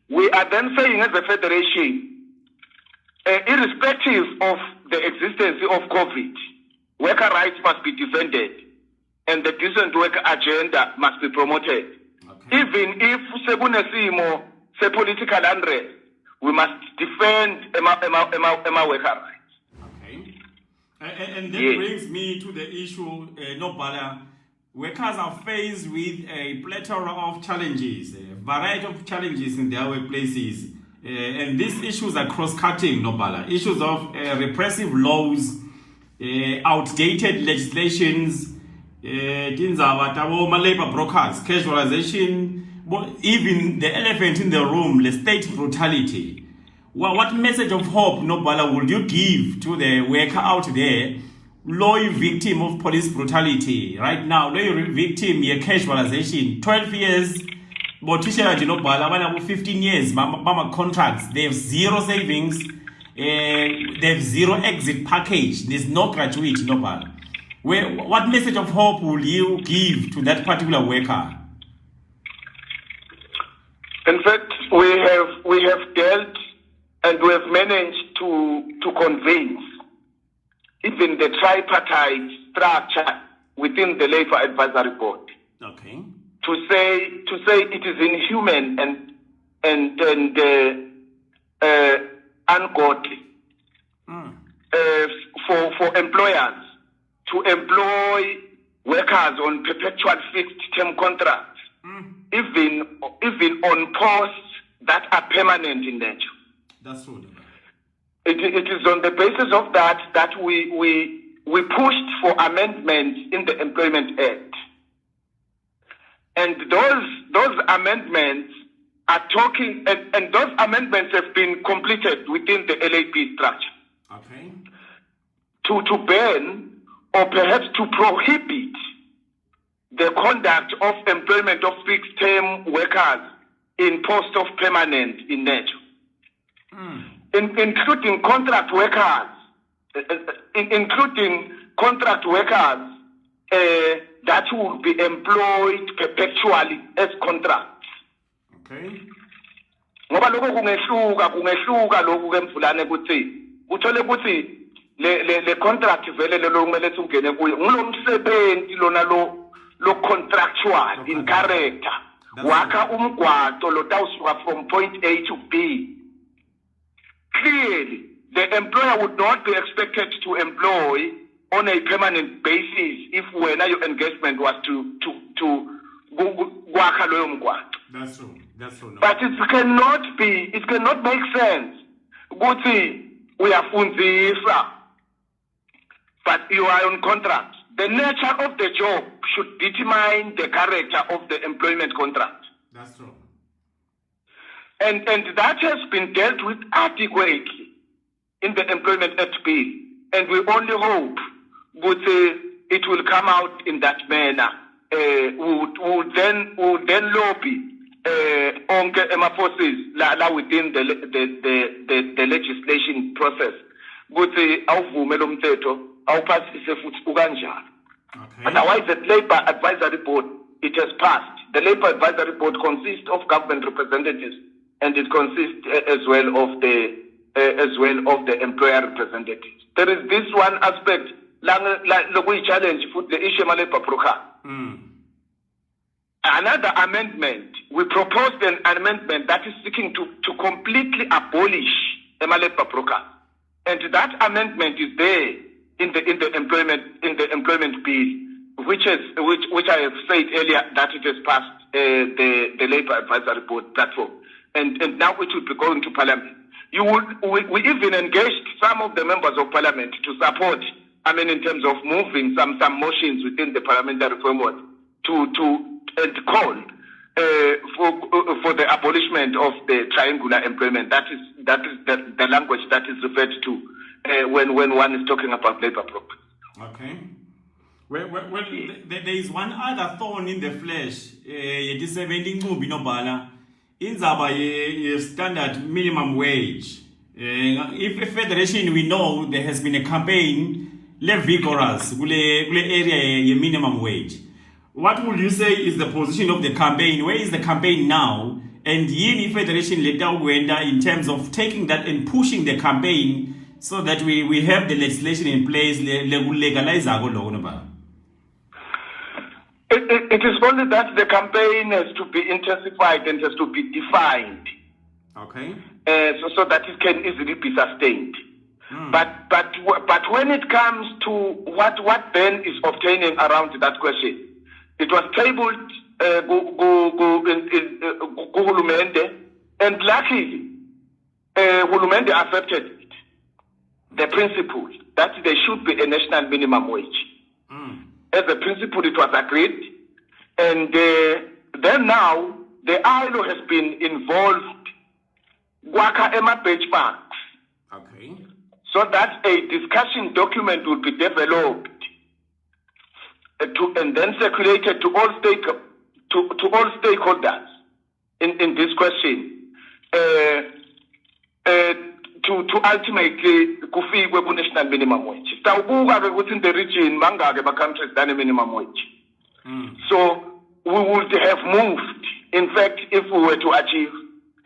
We are then saying as a federation, irrespective of the existence of COVID, worker rights must be defended and the decent work agenda must be promoted. Okay. Even if sekunesimo se political unrest, we must defend ema worker rights. Okay. And that Yes. brings me to the issue, Nobhala. Workers are faced with a plethora of challenges, a variety of challenges in their workplaces. And these issues are cross-cutting, Nobhala. Issues of repressive laws, outdated legislations, labor brokers, casualization, even the elephant in the room, the state brutality. Well, what message of hope, Nobhala, would you give to the worker out there, low victim of police brutality right now, low victim of casualization, 12 years, but 15 years, mama contracts, they have zero savings, they have zero exit package, there's no gratuity, Nobhala. What message of hope will you give to that particular worker? In fact, we have dealt and we have managed to convince even the tripartite structure within the Labour Advisory Board. Okay. To say it is inhuman and ungodly for employers to employ workers on perpetual fixed term contracts, even on posts that are permanent in nature. That's true. It is on the basis of that we pushed for amendments in the Employment Act. And those amendments are talking, and those amendments have been completed within the LAP structure. Okay. To ban or perhaps to prohibit the conduct of employment of fixed-term workers in post of permanent in nature, including contract workers, that will be employed perpetually as contracts. Okay. Ngoba lokho kungehluka lokhu kemvulane ukuthi uthole ukuthi le contract vele lo kumele ungene kuyo ngilomsebenzi lona lo contractual in character wakha umgwaqo lo tawusuka from point A to B. Clearly the employer would not be expected to employ on a permanent basis if when your engagement was to wakha loyo mgwaqo. That's true. That's true. No. But it cannot make sense. Ukuthi uyafundzisa, but you are on contract. The nature of the job should determine the character of the employment contract. That's true. And that has been dealt with adequately in the Employment Act bill. And we only hope that it will come out in that manner. We would then lobby onke ema-forces la within the legislation process ukuthi awuvume lo mthetho awuphasise futhi ukanjalo. Otherwise, the Labour Advisory Board, it has passed. The Labour Advisory Board consists of government representatives, and it consists as well of the employer representatives. There is this one aspect lokuyi challenge futhi le issue labor broker. Another amendment, we proposed an amendment that is seeking to completely abolish labor broker, and that amendment is there in the employment bill, which I have said earlier that it has passed the Labour Advisory Board platform, and now it will be going to Parliament. We even engaged some of the members of Parliament to support. In terms of moving some motions within the parliamentary framework and call for the abolishment of the triangular employment. That is the language that is referred to when one is talking about labor brokers. Okay. Well, there is one other thorn in the flesh. In standard minimum wage. If a federation, we know there has been a campaign vigorous area minimum wage. What would you say is the position of the campaign? Where is the campaign now? And in federation in terms of taking that and pushing the campaign so that we have the legislation in place legalize it is only that the campaign has to be intensified and has to be defined. Okay. So that it can easily be sustained. But when it comes to what then is obtaining around that question, it was tabled Hulumende, and luckily Hulumende accepted the principle that there should be a national minimum wage. As a principle, it was agreed, and then now the ILO has been involved. Waka Emma benchmarks. Okay. So that a discussion document will be developed and then circulated to all stakeholders in this question to ultimately kufike ku national minimum wage. Sawubuka ukuthi in the region mangake ba countries than minimum wage. So we would have moved, in fact, if we were to achieve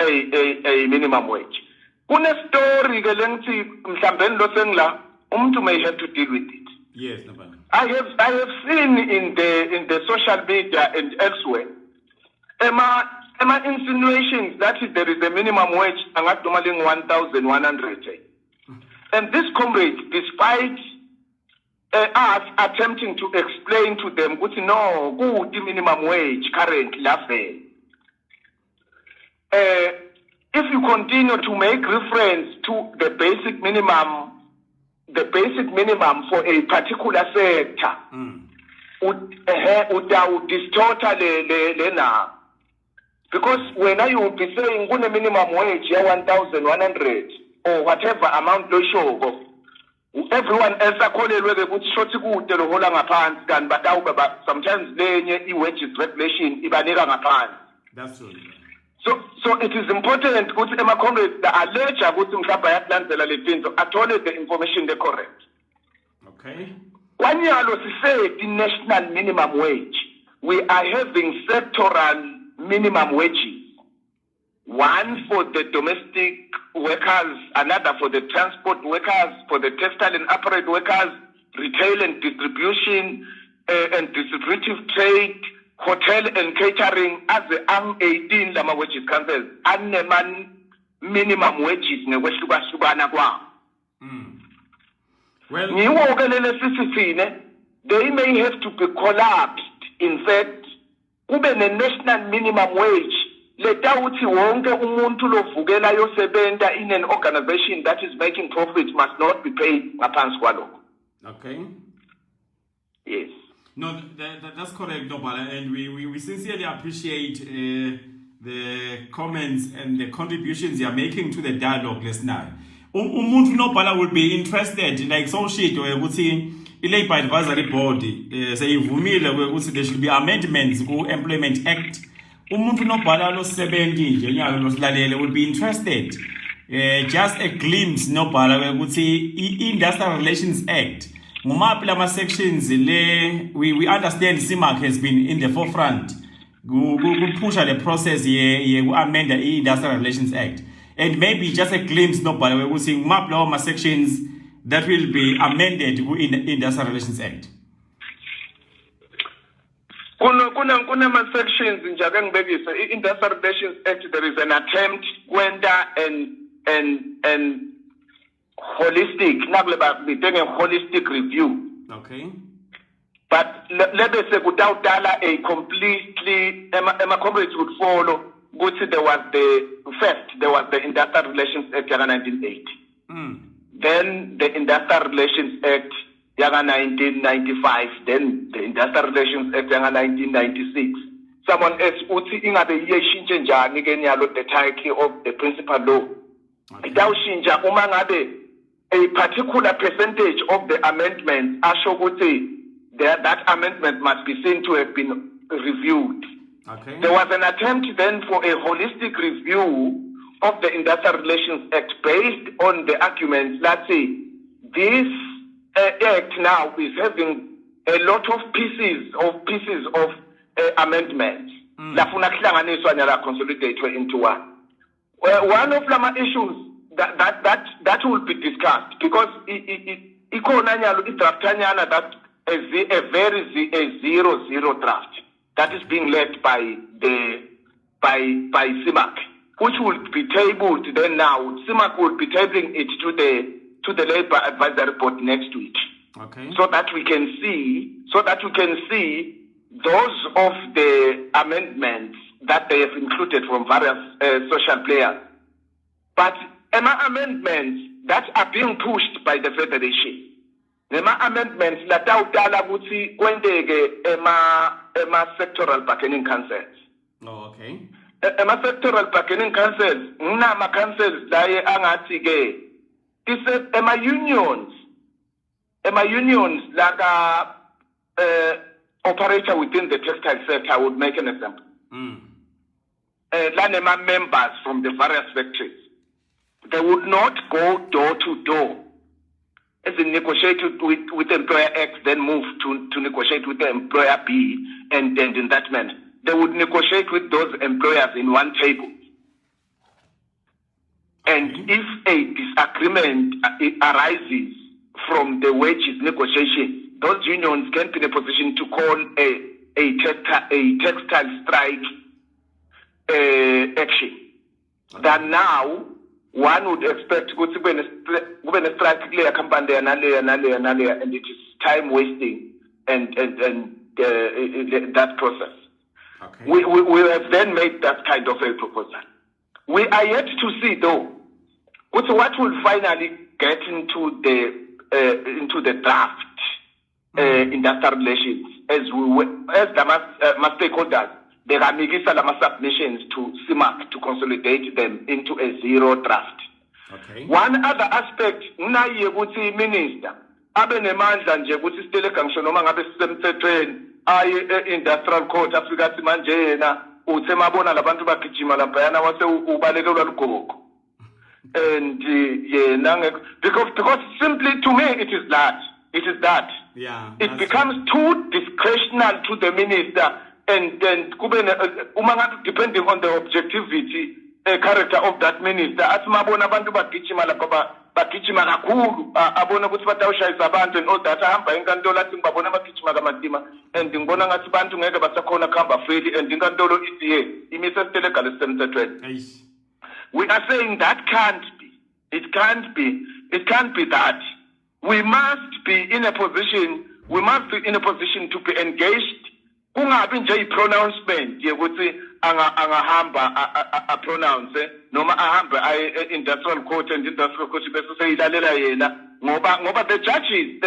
a minimum wage. Kune story ke lengithi mhlawumbe lo sengila umuntu may have to deal with it. Yes, Nabana. I have seen in the social media and elsewhere insinuations that there is a minimum wage angadumaling 1,100. And this comrade, despite us attempting to explain to them, no, good minimum wage currently level. If you continue to make reference to the basic minimum for a particular sector, would distort le now. Because when you will be saying a minimum wage 1,100 or whatever amount lo show, everyone else are calling whether good short good the whole ngaphansi kan but sometimes lenye wages regulation ibanika ngaphansi. That's true. So it is important ukuthi ema comrades the allege ukuthi mhlawumbe ayakulandzela letinto athole the information the correct. Okay. Kwanyalo say the national minimum wage, we are having sectoral minimum wages. One for the domestic workers, another for the transport workers, for the textile and apparel workers, retail and distribution and distributive trade, hotel and catering, as the 18 lama wages councils, and minimum wages nekwehlukahlukana kwa. Well, they may have to be collapsed. In fact, kube ne national minimum wage. Leta uthi wonke umuntu lovukela yosebenta in an organization that is making profits must not be paid ngaphansi kwalokho. Okay. Yes. No, that's correct, Nobala, and we sincerely appreciate the comments and the contributions you are making to the dialogue listener. Umuntu Nobala will be interested, like so shit, ukuthi i-Labour Advisory Board seyivumile ukuthi there should be amendments ku Employment Act. Umuntu Nobala lo 70 nje nyalo losilalele will be interested. Just a glimpse Nobala ukuthi i-Industrial Relations Act ngumaphi lama sections le we understand CIMAC has been in the forefront push the process ye amend the Industrial Relations Act, and maybe just a glimpse Nobala ukuthi ngumaphi lawo ma sections that will be amended in the Industrial Relations Act? Kuna sections in Jagangbegi's Industrial Relations Act. There is an attempt and holistic, holistic review. Okay. But let us say without a completely, my comrades would follow. There was the Industrial Relations Act of 1980. Then the Industrial Relations Act of 1995. Then the Industrial Relations Act of 1996. Someone else would see in the title of the principal law. A particular percentage of the amendments that amendment must be seen to have been reviewed. Okay. There was an attempt then for a holistic review of the Industrial Relations Act based on the arguments. Let's say this act now is having a lot of pieces of amendments. Lafuna kuhlanganiswa nala consolidated into one. One of the issues that will be discussed because that a zero draft that is being led by CIMAC, which will be tabled then now. CIMAC will be tabling it to the Labour Advisory Board next week. Okay. So that we can see those of the amendments that they have included from various social players. But amendments that are being pushed by the Federation. Amendments that are sectoral bargaining councils. Oh, okay. Sectoral bargaining councils, councils unions that operator within the textile sector. I would make an example. Members from the various factories. They would not go door to door as in negotiate with employer X, then move to negotiate with the employer B, and in that manner. They would negotiate with those employers in one table. And if a disagreement arises from the wages negotiation, those unions can be in a position to call a textile strike action. That now one would expect to go to a strike clear company and it is time wasting and that process. Okay. We have then made that kind of a proposal. We are yet to see though what will finally get into the draft industrial relations as the stakeholders. There are submissions to CIMAC to consolidate them into a zero draft. Okay. One other aspect, minister, abenemandla nje ukuthi sitele kangisho noma ngabe sisemthethweni industrial court Africa manje yena uthe mabona labantu bagijima laphayana wase ubalekelwa lugogo. And because simply to me it is that. Yeah. It becomes too discretional to the minister. And then, depending on the objectivity, character of that minister, asimabona abantu bagijima lapha bagijima kakhulu abona ukuthi batawushayisa abantu and all that ahamba enkantolo athi ngibabona bagijima kamadima and ngibona ngathi abantu ngeke basakhona kuhamba freely and inkantolo isiye imise sitelegale semthethweni. We are saying that can't be. It can't be that. We must be in a position to be engaged. Kungabi nje i-pronouncement yokuthi angahamba a-pronounce noma ahamba industrial court and industrial court bese seyilalela yena ngoba the judges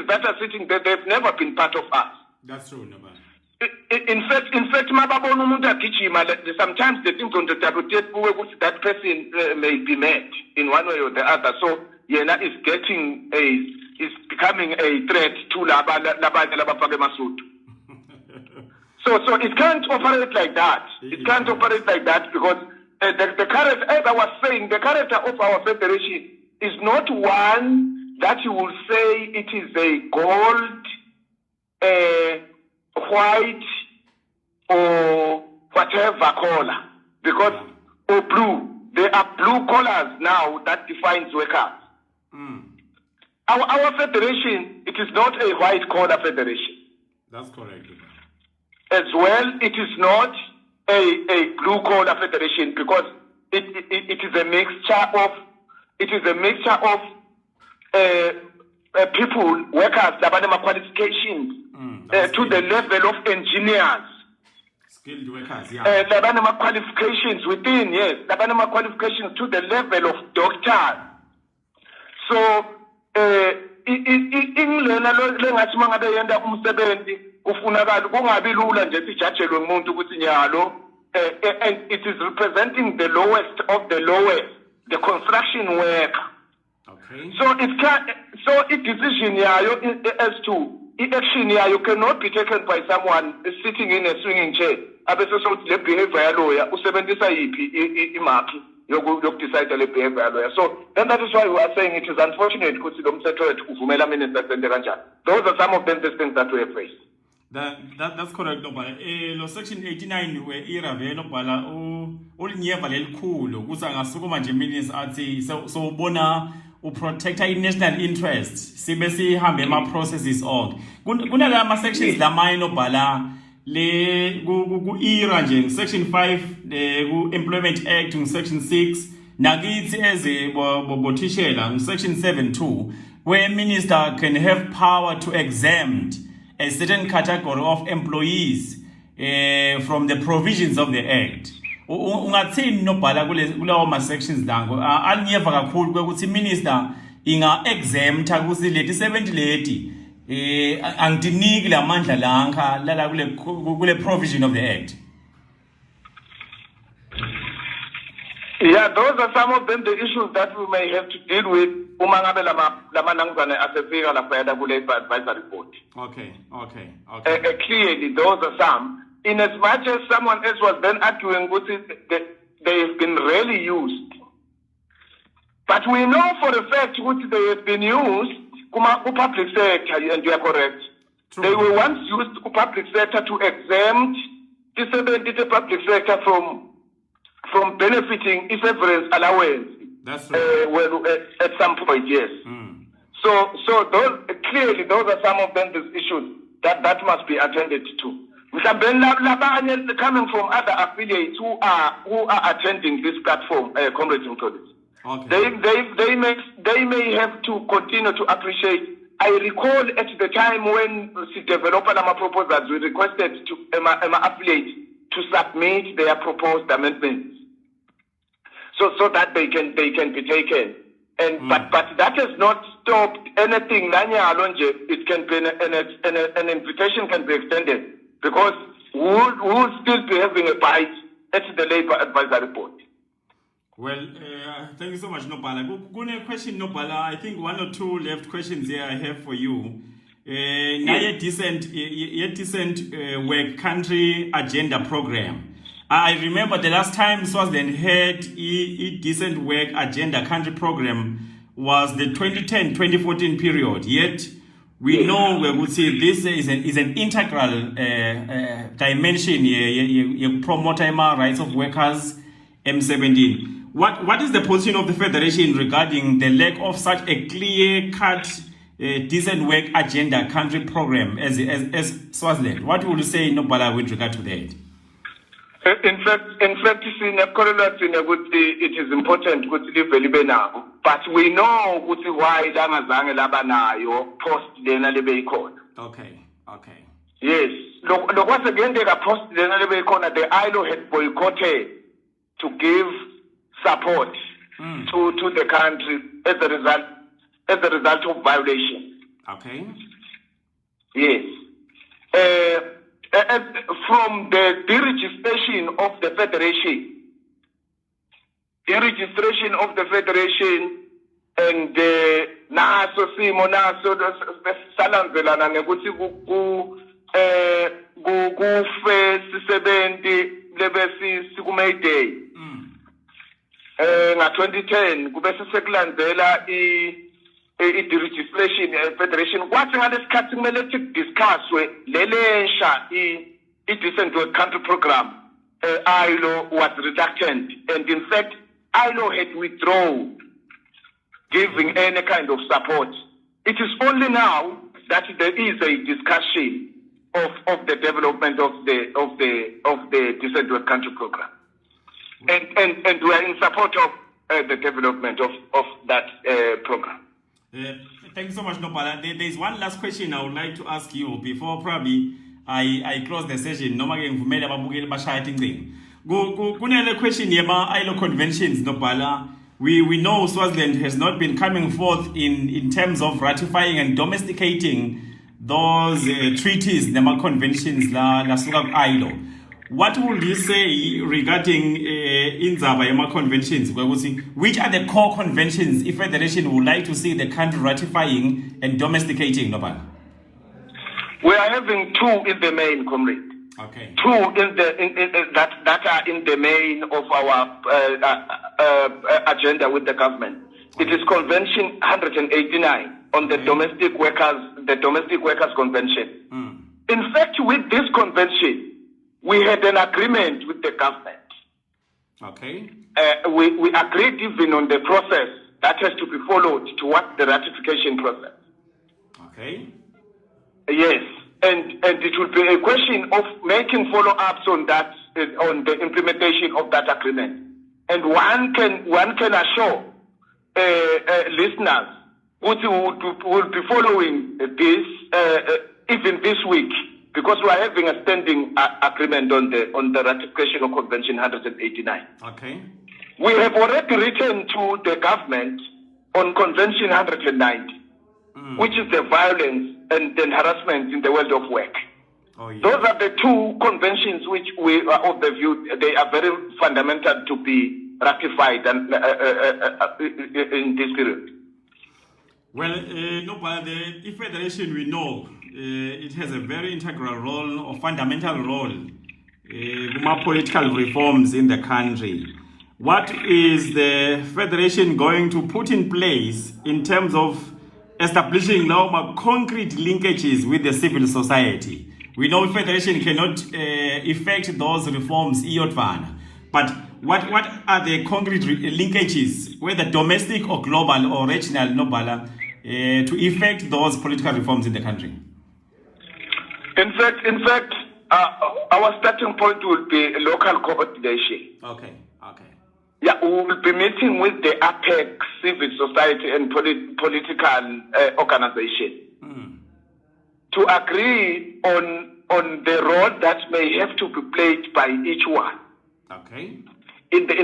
that are sitting there, they've never been part of us. That's true, Nabana. In fact mababona umuntu agijima, sometimes they think on the interpretate ukuthi that person may be mad in one way or the other, so yena is becoming a threat to labanye labafake emasudu. So it can't operate like that. It can't operate like that because the character, as I was saying, the character of our federation is not one that you will say it is a gold, white, or whatever color. Because or blue, there are blue colors now that defines workers. our federation, it is not a white collar federation. That's correct. As well, it is not a blue collar federation because it is a mixture of people, workers, that have qualifications to the level of engineers. Skilled workers, yeah. That have qualifications within, yes. That have qualifications to the level of doctors. So, ingilena lengathi mangabe yenda umsebenzi ufunakala kungabi lula nje sijajelwe umuntu ukuthi nyalo and it is representing the lowest of the lowest, the construction worker. Okay. So a decision yayo as to action yayo cannot be taken by someone sitting in a swinging chair. Abese sokuthi le behavior yaloya usebenzisa yipi imaphi decide le behavior yaloya. So then that is why we are saying it is unfortunate ukuthi lo mthetho wethu uvumela minister sente kanjani. Those are some of the things that we have faced. That's correct, Nobala. Lo section 89 we iravela Nobala ulinyeva lelikhulu ukuthi angasukuma nje minister athi so ubona uprotecta i-national interest sibe sihambe ama-processes onke kunala ma-sections lamanye Nobala le ku-era nje section 5 ku-employment act section 6 nakithi eze bothishela section 7 too, where minister can have power to exempt a certain category of employees from the provisions of the act. Ungathini Nobala kulawo ma-sections lango alinyeva kakhulu kwekuthi minister inga-exempta kuthi leti 70 leti angidiniki la mandla lankha lala kule provision of the act. Yeah, those are some of them the issues that we may have to deal with uma ngabe lamanangzane asefika lapha kule advisory board. Okay. Clearly those are some. In as much as someone else was then arguing that they have been rarely used. But we know for a fact that they have been used in public sector, and you are correct. True. They were once used in public sector to exempt the public sector from benefiting severance allowance. That's right. At some point, yes. So those clearly those are some of them the issues that must be attended to. Coming from other affiliates who are attending this platform, comrades and colleagues. Okay. They may have to continue to appreciate. I recall at the time when the developer proposals, we requested to affiliate to submit their proposed amendments, so that they can be taken. And but that has not stopped anything. It can be an invitation can be extended. Because we'll still be having a bite at the Labour Advisory Board. Well, thank you so much, Nobala. Good question, Nobala. I think one or two left questions here I have for you. Now, decent work country agenda program. I remember the last time Swaziland had a decent work agenda country program was the 2010-2014 period. Yet, we know we would say this is an integral dimension you promote rights of workers M17. What is the position of the Federation regarding the lack of such a clear-cut decent work agenda country program as Swaziland? What would you say, Nobala, with regard to that? In fact, it is important to live now. But we know why post Okay. Yes. Look, once again, they are post the ILO had boycotted to give support to the country as a result of violation. Okay. Yes. From the deregistration of the federation, and naso simo naso salanzelana ngekuthi kufe sisebenzi lebesi kuMay Day nga 2010 kube sekulandela i-deregistration federation kwathi ngalesikhathi kumele discusswe lelensha i-decent work country program. ILO was reluctant, and in fact ILO had withdrawn giving any kind of support It is only now that there is a discussion of the development of the Decent Work Country program, and we are in support of the development of that program. Thank you so much, Nopala. There's one last question I would like to ask you before probably I close the session. Kunele question yema ILO conventions, Nopala. We know Swaziland has not been coming forth in terms of ratifying and domesticating those treaties, nema conventions la suka ILO. What would you say regarding inzaba yema conventions? Which are the core conventions if Federation would like to see the country ratifying and domesticating, Nopala? We are having two in the main, comrade. Okay. Two that are in the main of our agenda with the government. Okay. It is Convention 189 on the domestic workers Convention. In fact, with this convention, we had an agreement with the government. Okay. We agreed even on the process that has to be followed towards the ratification process. Okay. Yes. And it will be a question of making follow-ups on that, on the implementation of that agreement. And one can assure listeners who will be following this even this week, because we are having a standing agreement on the ratification of Convention 189. Okay. We have already written to the government on Convention 190, which is the violence and the harassment in the world of work. Oh, yeah. Those are the two conventions which we are of the view they are very fundamental to be ratified and in this period. Well, no, but the Federation, we know it has a very integral role or fundamental role in political reforms in the country. What is the Federation going to put in place in terms of establishing now concrete linkages with the civil society? We know Federation cannot effect those reforms, but what are the concrete linkages, whether domestic or global or regional, Nopala, to effect those political reforms in the country? In fact, our starting point will be local coordination. Okay. Yeah, we will be meeting with the APEC, civil society and political organization to agree on the role that may have to be played by each one. Okay. In the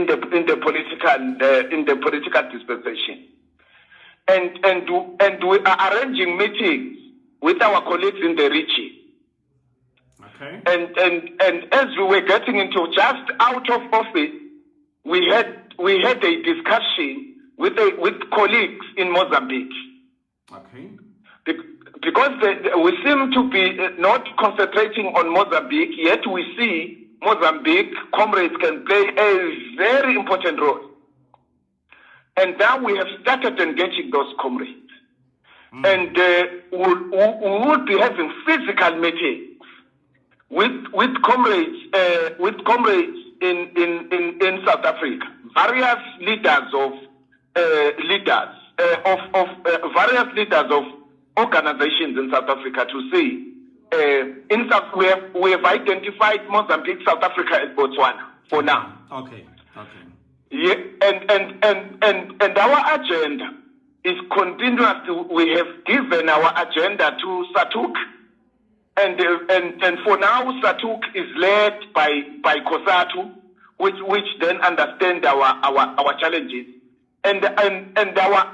political dispensation, and we are arranging meetings with our colleagues in the region. Okay. And as we were getting into just out of office, we had a discussion with colleagues in Mozambique. Okay. Because we seem to be not concentrating on Mozambique, yet we see Mozambique comrades can play a very important role. And now we have started engaging those comrades. And we will be having physical meetings with comrades in South Africa, various leaders of organizations in South Africa to see. We have identified Mozambique, South Africa, and Botswana for now. Okay. Yeah, and our agenda is continuous. We have given our agenda to SATUC. And for now, SATUC is led by COSATU, which then understand our challenges, and our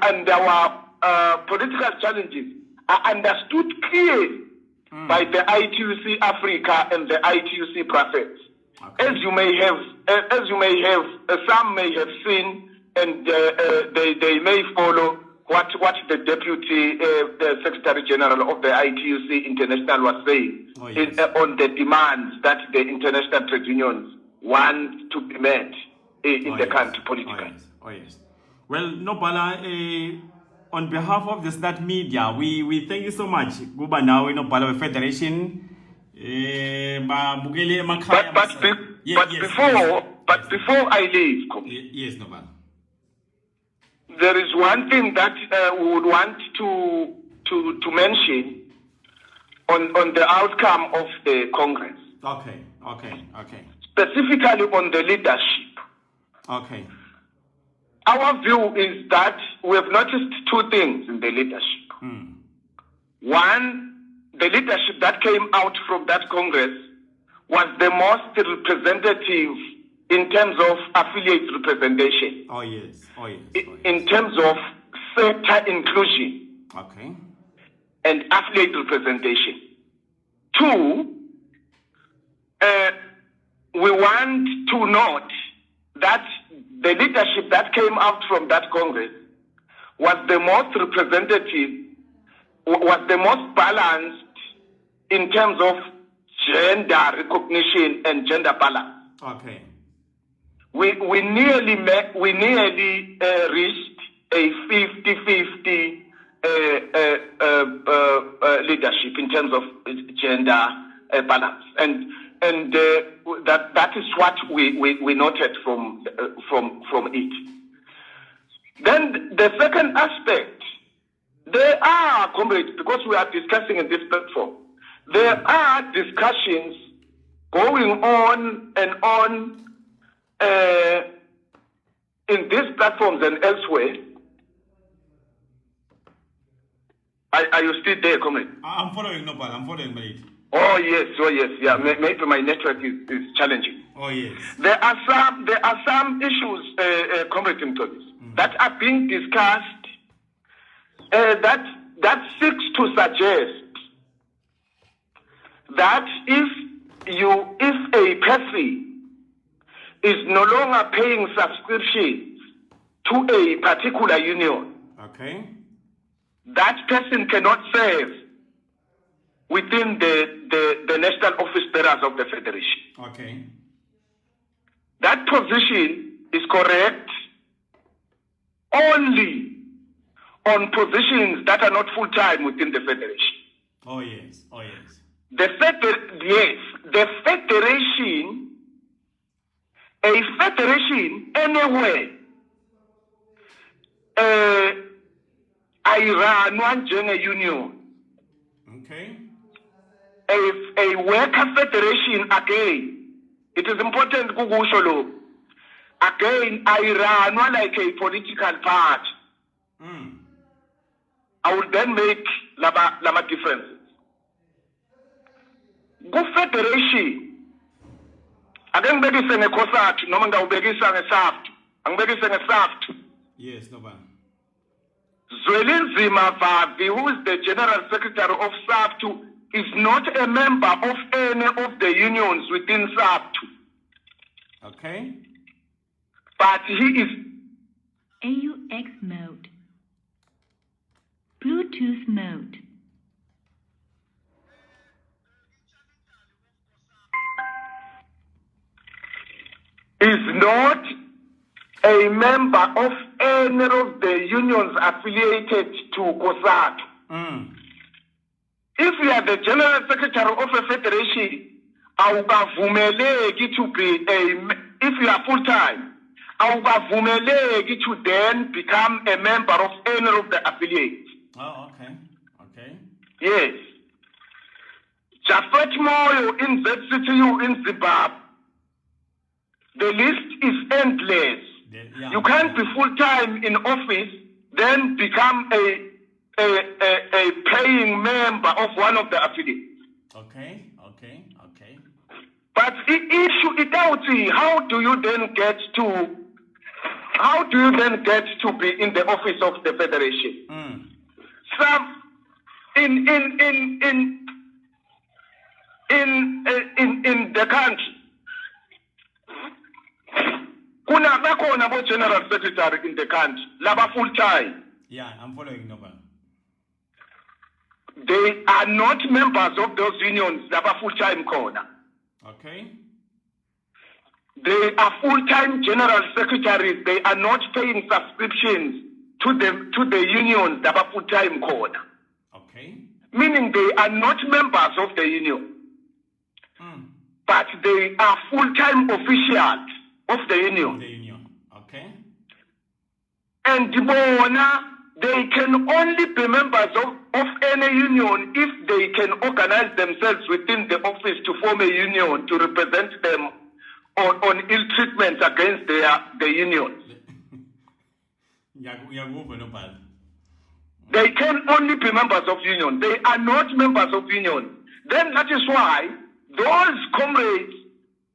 political challenges are understood clearly by the ITUC Africa and the ITUC process. Okay. As you may have, some may have seen, and they may follow what the Deputy the Secretary General of the ITUC International was saying on the demands that the international trade unions want to be met in the country politically. Oh yes. Well, Nopala, on behalf of the SNAT media, we thank you so much. Guba now, Nopala Federation. But before I leave, yes, Nopala. There is one thing that we would want to to mention on the outcome of the Congress. Okay. Specifically on the leadership. Okay. Our view is that we have noticed two things in the leadership. One, the leadership that came out from that Congress was the most representative in terms of affiliate representation. Oh yes. In terms of sector inclusion. Okay. And affiliate representation. Two, we want to note that the leadership that came out from that Congress was the most representative, was the most balanced in terms of gender recognition and gender balance. Okay. We nearly reached a 50-50 leadership in terms of gender balance, and that is what we noted from it. Then the second aspect, there are, comrades, because we are discussing in this platform, there are discussions going on and on in these platforms and elsewhere. Are you still there, comrade? I'm following, no, I'm following, mate. Oh yes, yeah. Maybe my network is challenging. Oh yes. There are some issues, comrade Mtolis, that are being discussed that seeks to suggest that if a person is no longer paying subscriptions to a particular union, okay, that person cannot serve within the national office bearers of the Federation. Okay. That position is correct only on positions that are not full-time within the Federation. Oh yes. The Federation, a Federation anywhere, ayiranwa njenge-union. Okay. A worker federation, again, it is important kukusho lo. Again, ayiranwa like a political party. I will then make lama differences. Ku-federation, ake ngibekise ngekhosathu noma ngawubekisa ngesaftu. Angibekise ngesaftu. Yes, no man. Zwelinzima Vavi, who is the General Secretary of SAFTU, is not a member of any of the unions within SAFTU. Okay. But he is AUX mode. Bluetooth mode. not a member of any of the unions affiliated to COSATU. If you are the General Secretary of a federation, awukavumeleki to be if you are full-time, awukavumeleki to then become a member of any of the affiliates. Oh, okay. Okay. Yes. Jafet Moyo in ZCTU in Zimbabwe. The list is endless. You can't be full-time in office, then become a paying member of one of the affiliates. Okay. But the issue is how do you then get to be in the office of the federation? Some in the country, bakhona bo general secretary in the country, laba full time. Yeah, I'm following Nobel. They are not members of those unions, laba full time corner. Okay. They are full-time general secretaries. They are not paying subscriptions to the unions that are full-time corner. Okay. Meaning they are not members of the union. But they are full-time officials of the union. Okay. And they can only be members of any union if they can organize themselves within the office to form a union to represent them on ill treatment against the union. They can only be members of union. They are not members of union. Then that is why those comrades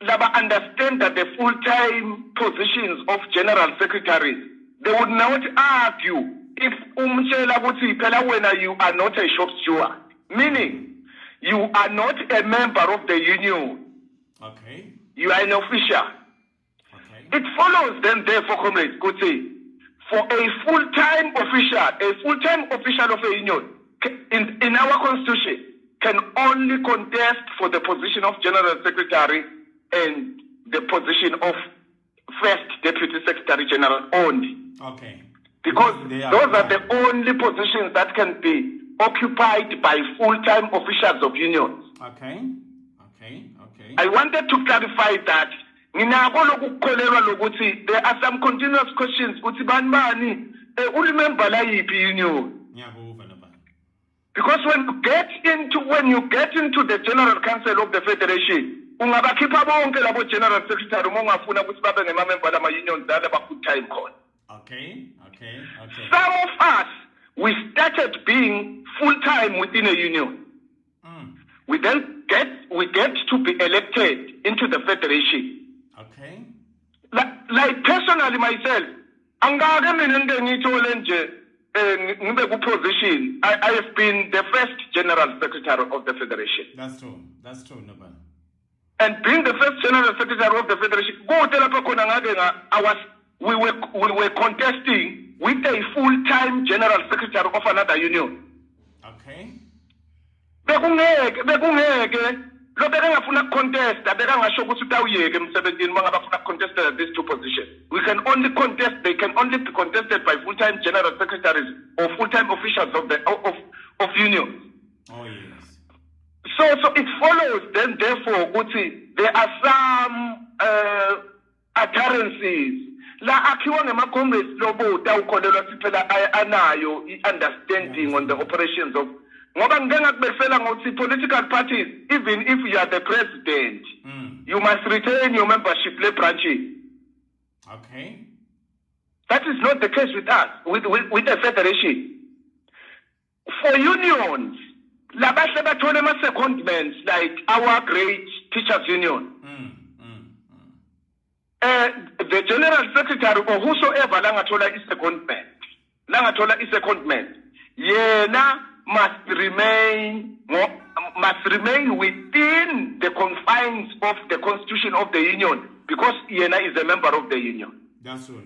understand that the full-time positions of general secretaries, they would not argue if you are not a shop steward, meaning you are not a member of the union. Okay. You are an official. Okay. It follows then, therefore, comrades, could say, for a full-time official of a union in our constitution can only contest for the position of general secretary and the position of first deputy secretary general only. Okay. Because those are the only positions that can be occupied by full-time officials of unions. Okay. I wanted to clarify that. There are some continuous questions. Union. Because when you get into the General Council of the Federation, General Secretary Okay. Some of us, we started being full-time within a union. We then get to be elected into the Federation. Okay. Like personally myself, position. I have been the first General Secretary of the Federation. That's true, Nobel. And being the first General Secretary of the Federation, we were contesting with a full-time General Secretary of another union. Okay. Contest these two positions. We can only contest, they can only be contested by full-time general secretaries or full-time officials of unions. Oh yes. So it follows then therefore there are some utterances la akhiwa ngama-comrades lobo tawukholelwa siphela anayo understanding on the operations of political parties, even if you are the president, you must retain your membership branches. Okay. That is not the case with us, with the Federation. For unions, secondments like our great teachers union, the general secretary or whosoever langathola is secondment, yena must remain within the confines of the constitution of the union because Yena is a member of the union. That's true.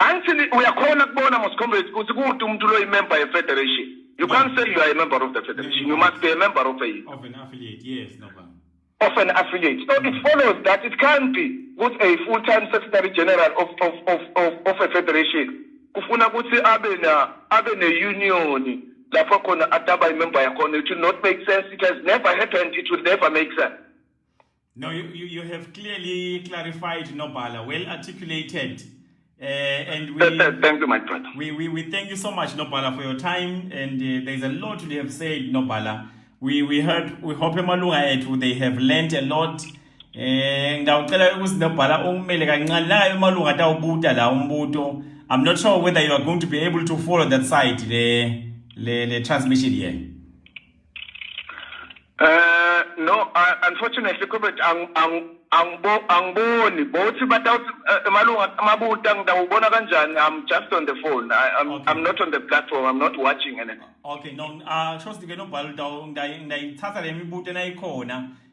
Until we are calling most comrades, a member of federation. You can't say you are a member of the federation. You must be a member of an affiliate. Yes, of an affiliate. So it follows that it can't be with a full-time secretary general of a federation. Kufuna kuti abe ne union lapho khona ataba member yakhona. It will not make sense. It has never happened. It will never make sense. No, you have clearly clarified, Nobala, well articulated, and we thank you, my brother. We thank you so much, Nobala, for your time, and there's a lot you have said, Nobala. We hope emalunga they have learned a lot. Ngawucela ukuthi Nobala umele kancane la emalunga tawubuta la umbuto. I'm not sure whether you are going to be able to follow that side, the transmission here. No, unfortunately, I'm just on the phone. I'm not on the platform. I'm not watching anything. Okay, no,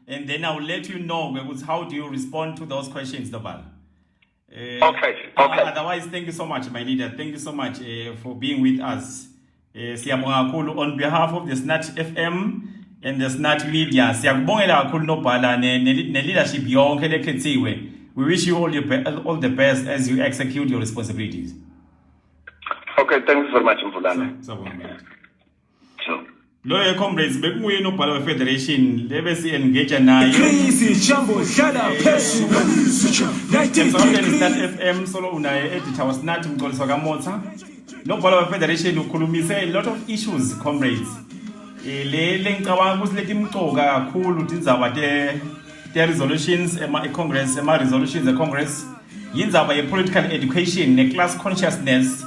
and then I'll let you know how do you respond to those questions, Nobal. Okay. Otherwise, thank you so much, my leader. Thank you so much for being with us. On behalf of the SNAT FM and the SNAT media, leadership we wish you all the best as you execute your responsibilities. Okay, thanks very much, Mfulana. So. Lawyer comrades, bekuye nobhala we-Federation lebesi engage nayo. Crazy Jumbo Shada Pesu. SNAT FM solo unaye editor wa SNAT Mxolisi Kamotha. Nobhala Federation ukhulumise a lot of issues, comrades. Le ngicabanga ukuthi leti imcoka kakhulu tindzaba te resolutions Congress, resolutions Congress, yindzaba ye political education ne class consciousness,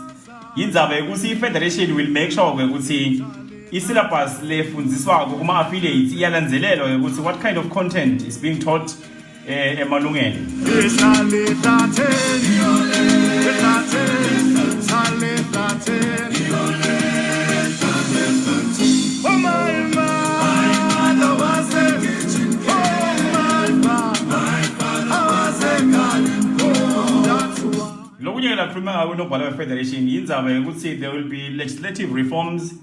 yindzaba ukuthi Federation will make sure ukuthi i-syllabus lefundziswako kuma affiliates iyalandzelelwa ukuthi what kind of content is being taught emalungeni. Lokunye la khuluma ngawo nobhala Federation yindzaba ukuthi there will be legislative reforms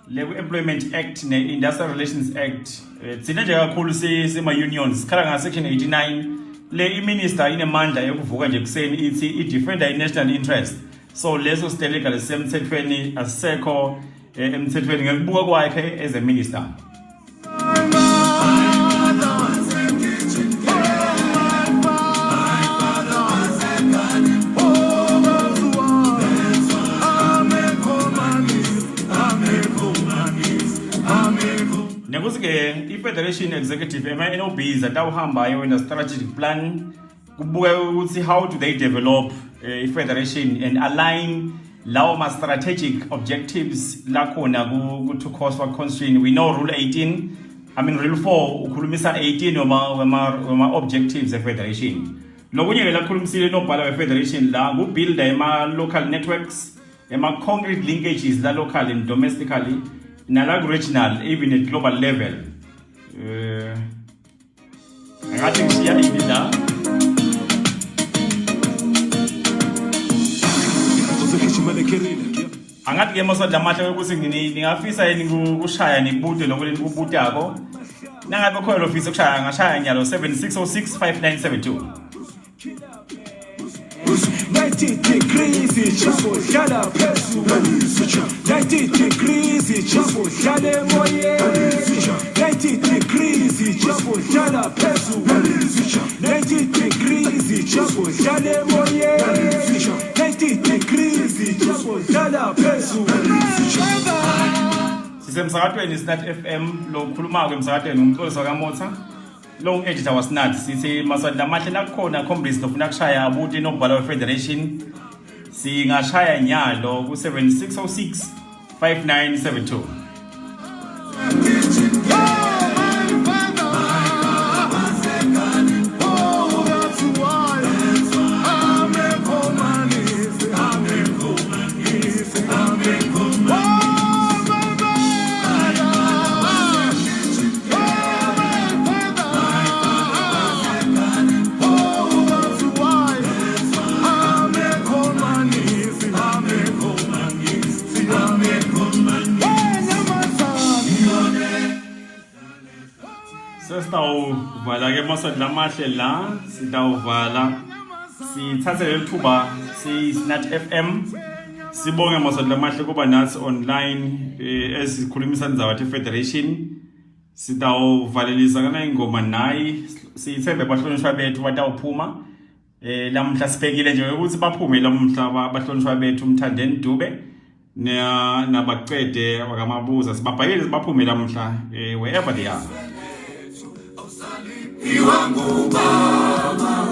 le Employment Act ne Industrial Relations Act. Tsine nje kakhulu sema unions khala nga section 89 le iminister inemandla yokuvuka nje kuseni ithi i-defender i-national interest. So leso siteleka lesemthethweni asekho emthethweni ngekubuka kwakhe as a minister. I-Federation Executive NOBs atawuhambayo in a strategic plan kubuka ukuthi how do they develop i-Federation and align lawo ma-strategic objectives lakhona ku-TUCOSWA constitution. We know Rule 18, Rule 4 ukhulumisa 18 wama-objectives e-Federation. Lokunye ke lakhulumisile nobhala we-Federation la kubuilda ema-local networks, ema-concrete linkages la local and domestically, nala regional, even at global level. Ngathi ngishiya ini la. Angathi ke mosodla amahle ukuthi ngingafisa yini ukushaya nibude lokule nikubudako. Nangabe khona office ukushaya ngashaya nyalo 7606 5972. 90 degrees ijambo hlala phezulu 90 degrees ijambo hlala emoyeni 90 degrees ijambo hlala phezulu 90 degrees ijambo hlala emoyeni 90 degrees ijambo hlala phezulu. Sisemsakadweni SNAT FM lo khuluma ke emsakadweni umxolisi kaMotha. Long editor was SNAT sithi maswali amahle nakhona comrades nofuna kushaya abuti nobhala we-Federation singashaya nyalo ku 7606 5972. Sitawuvala ke maswali amahle la sitawuvala sithathe lethuba SNAT FM sibonge maswali amahle kuba nathi online esikhulumisa indaba ye-Federation sitawuvalelisa kana ingoma nayi sithembe bahlonishwa bethu batawuphuma lamhla sibhekile nje ukuthi baphume lamhla bahlonishwa bethu Umthandeni Dube nabaqede wakamabuza sibabhayile sibaphume lamhla wherever they are. Iwangu baba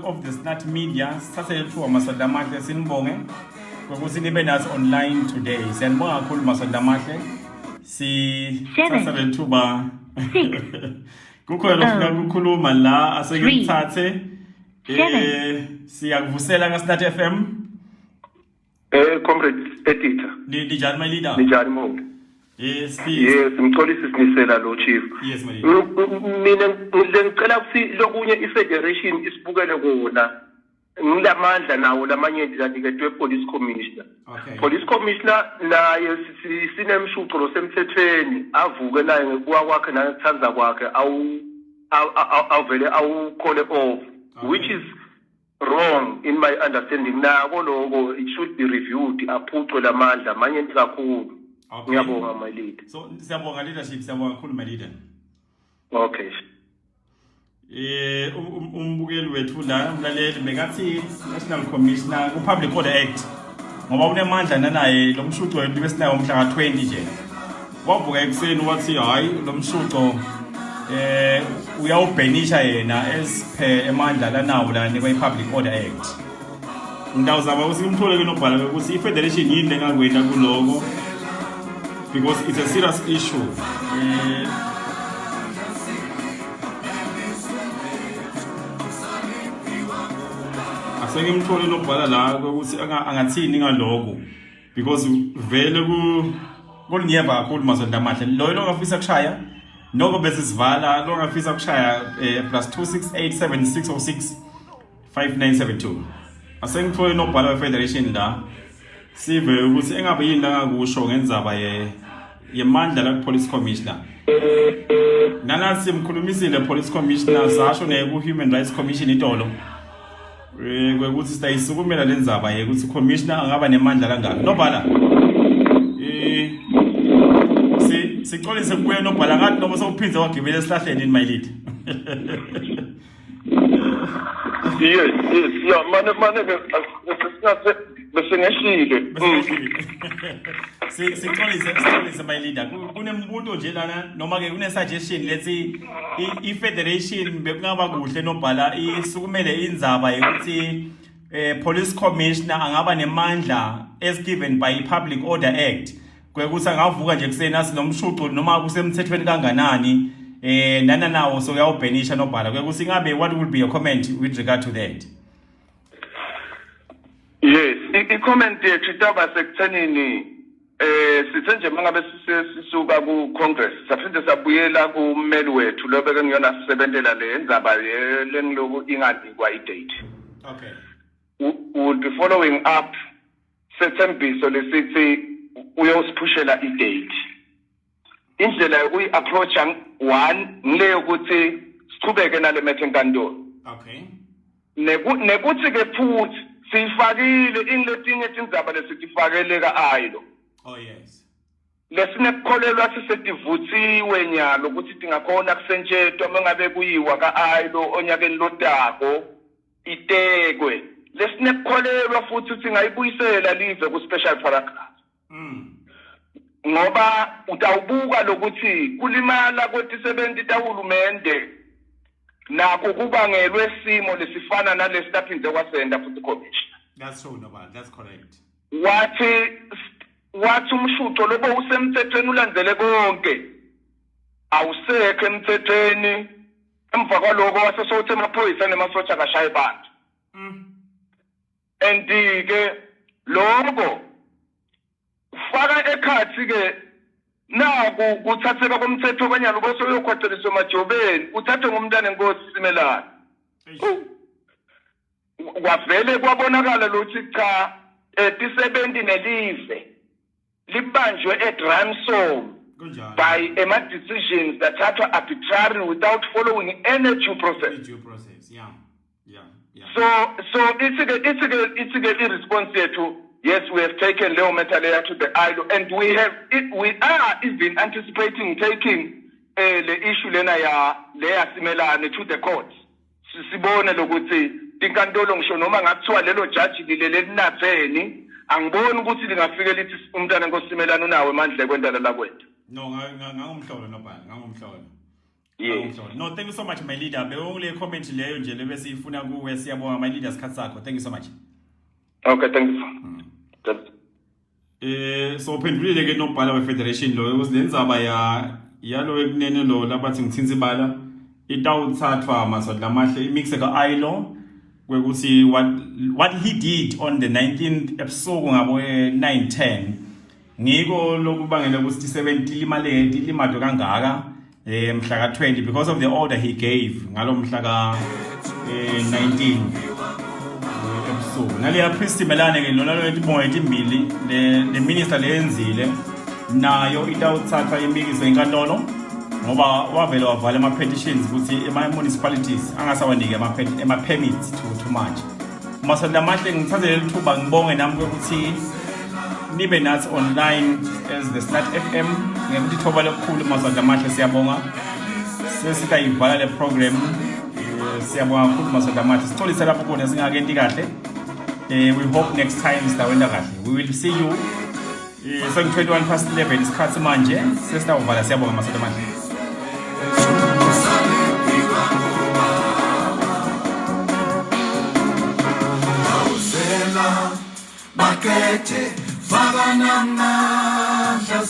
of the SNAT media, sithathe lethuba maswali amahle sinibonge ngokuthi nibe nathi online today. Siyanibonga kakhulu maswali amahle. Sithathe lethuba. Kukhona ofuna ukukhuluma la asengithathe. Siyakuvusela SNAT FM. Comrade editor. Lijani my leader. Lijani mo. Yes, please. Yes, ngixolisa isinisela lo chief. Yes, my leader. Mina ngicela ukuthi lokunye ifederation isibukele kona. Ngilamandla nawo lamanye ndidadiketwe police commissioner. Okay. Police commissioner naye sinemshuqo lo semthethweni avuke naye ngekuwa kwakhe nangekuthanza kwakhe awuvele awukhole off, which is wrong in my understanding. Nako lokho it should be reviewed, aphucwe lamandla manye kakhulu. Okay. Ngiyabonga my leader. So siyabonga leadership, siyabonga kakhulu my leader. Okay. Umbukeli wethu la umlaleli bekathi National Commissioner ku Public Order Act ngoba unemandla nanaye lo mshuqo wethu besinayo umhla ka20 nje. Wavuka ekseni wathi hayi lo mshuqo uyawubhenisha yena as per emandla lanawo la ne Public Order Act. Ngidawuzama ukuthi umthole ke nobhala ukuthi ifederation yini lengakwenda kuloko because it's a serious issue. Sengimthole nobhala la ukuthi angathini ngaloko because vele kulinyeva kakhulu mazonda amahle lo ngafisa kushaya noko bese sivala lo ngafisa kushaya +26876065972 asengithole nobhala we-federation la sive ukuthi engabe yini la ngakusho ngendzaba yemandla la police commissioner nana simkhulumisile police commissioner sasho ne ku Human Rights Commission itolo kwekuthi sitayisukumela lenzaba ukuthi commissioner angaba nemandla kangaka nobhala siqolise kuye nobhala ngathi noma sewuphinze wagibela esihlahleni in my lead. Yes, yeah, mane besengehlile. Siqolise my leader kunembuto nje lana noma ke kune suggestion lethi i-federation bekungaba kuhle nobhala isukumele indzaba yokuthi police commissioner angaba nemandla as given by Public Order Act kwekuthi angavuka nje kusena sinomshuqo noma kusemthethweni kanganani nana nawo so uyawubhenisha nobhala kwekuthi ngabe what would be your comment with regard to that? Yes, i-comment yethu itaba sekuthenini sithe nje mangabe sisuka ku Congress saphinde sabuyela kummeli wethu lobeke ngiyona sisebentela le ndzaba lengiloku ingadikwa i-date. Okay. Would be following up sethembiso lesithi uyosiphushela i-date. Indlela yokuyi-approacha one ngile yokuthi siqhubeke nale methe enkantolo. Okay. Nekuthi ke futhi sifakile inletinye tindzaba lesitifakele ka-ayilo. Oh yes. Lesinekukholelwa sisedivuthiwe nyalo ukuthi tingakhona kusentshetwa mengabe kuyiwa ka-ayilo onyakeni lotako itekwe. Lesinekukholelwa futhi ukuthi ngayibuyisela live ku-special paragraph. Ngoba utawubuka lokuthi kulimala kwetisebenti tahulumende nakho kubangelwe simo lesifana nalesitaphinze kwasenda futhi commission. That's true nobhala, that's correct. Wathi umshuqo lobo usemthethweni ulandele konke awusekho emthethweni emva kwaloko wasesothe amaphoyisa nemasotsha akashaye bantu. Ke lokho faka ekhathi ke naku kuthatheka komthetho kwanyalo bose uyokhwatheliswa emajobeni uthathwe ngumntana enkosi simelana. Kwavele kwabonakala lokuthi cha tisebenti nelive libanjwe at ransom by decisions that are arbitrary without following any due process. Yeah. So it's a response to yes, we have taken Leo Metalea to the ILO, and we are even anticipating taking the issue lena ya leya simelane to the courts. Sibone lokuthi tinkantolo ngisho noma ngathiwa lelo judge lilele linatheni angiboni ukuthi lingafike lithi umntana nkosimelana unawo amandla ekwendala la kwethu. No, ngangumhlolo nobhala, ngangumhlolo. Yes. No, thank you so much my leader. Bewongile comment leyo nje lebese ifuna kuwe siyabonga my leader sikhatsi sakho. Thank you so much. Okay, thank you. So uphendulile ke nobhala we-federation lo usilendzaba yalo ekunene lo labathi ngithinza ibala itawuthathwa maswati lamahle imixe ka-ILO kwekuthi what he did on the 19th ebusuku ngabo 9:10 ngiko lokubangela ukuthi 70 limado kangaka mhla ka 20 because of the order he gave ngalo mhla ka 19 ebusuku naleya priest melane ke lona letibonga etimbili le minister leyenzile nayo itawuthatha imikiso enkantolo ngoba wavele wavala ama petitions ukuthi ema municipalities angasawanike ama permits too much masonto amahle ngithathe lethuba ngibonge nami ukuthi nibe nathi online as the SNAT FM ngekuthi thoba lokukhulu masonto amahle siyabonga sesitayivala le program siyabonga kakhulu masonto amahle sixolisa lapho khona singakenti kahle we hope next time sitawenda kahle we will see you so 11:21 isikhathi manje sesitawuvala siyabonga masonto amahle Makete, faka namandla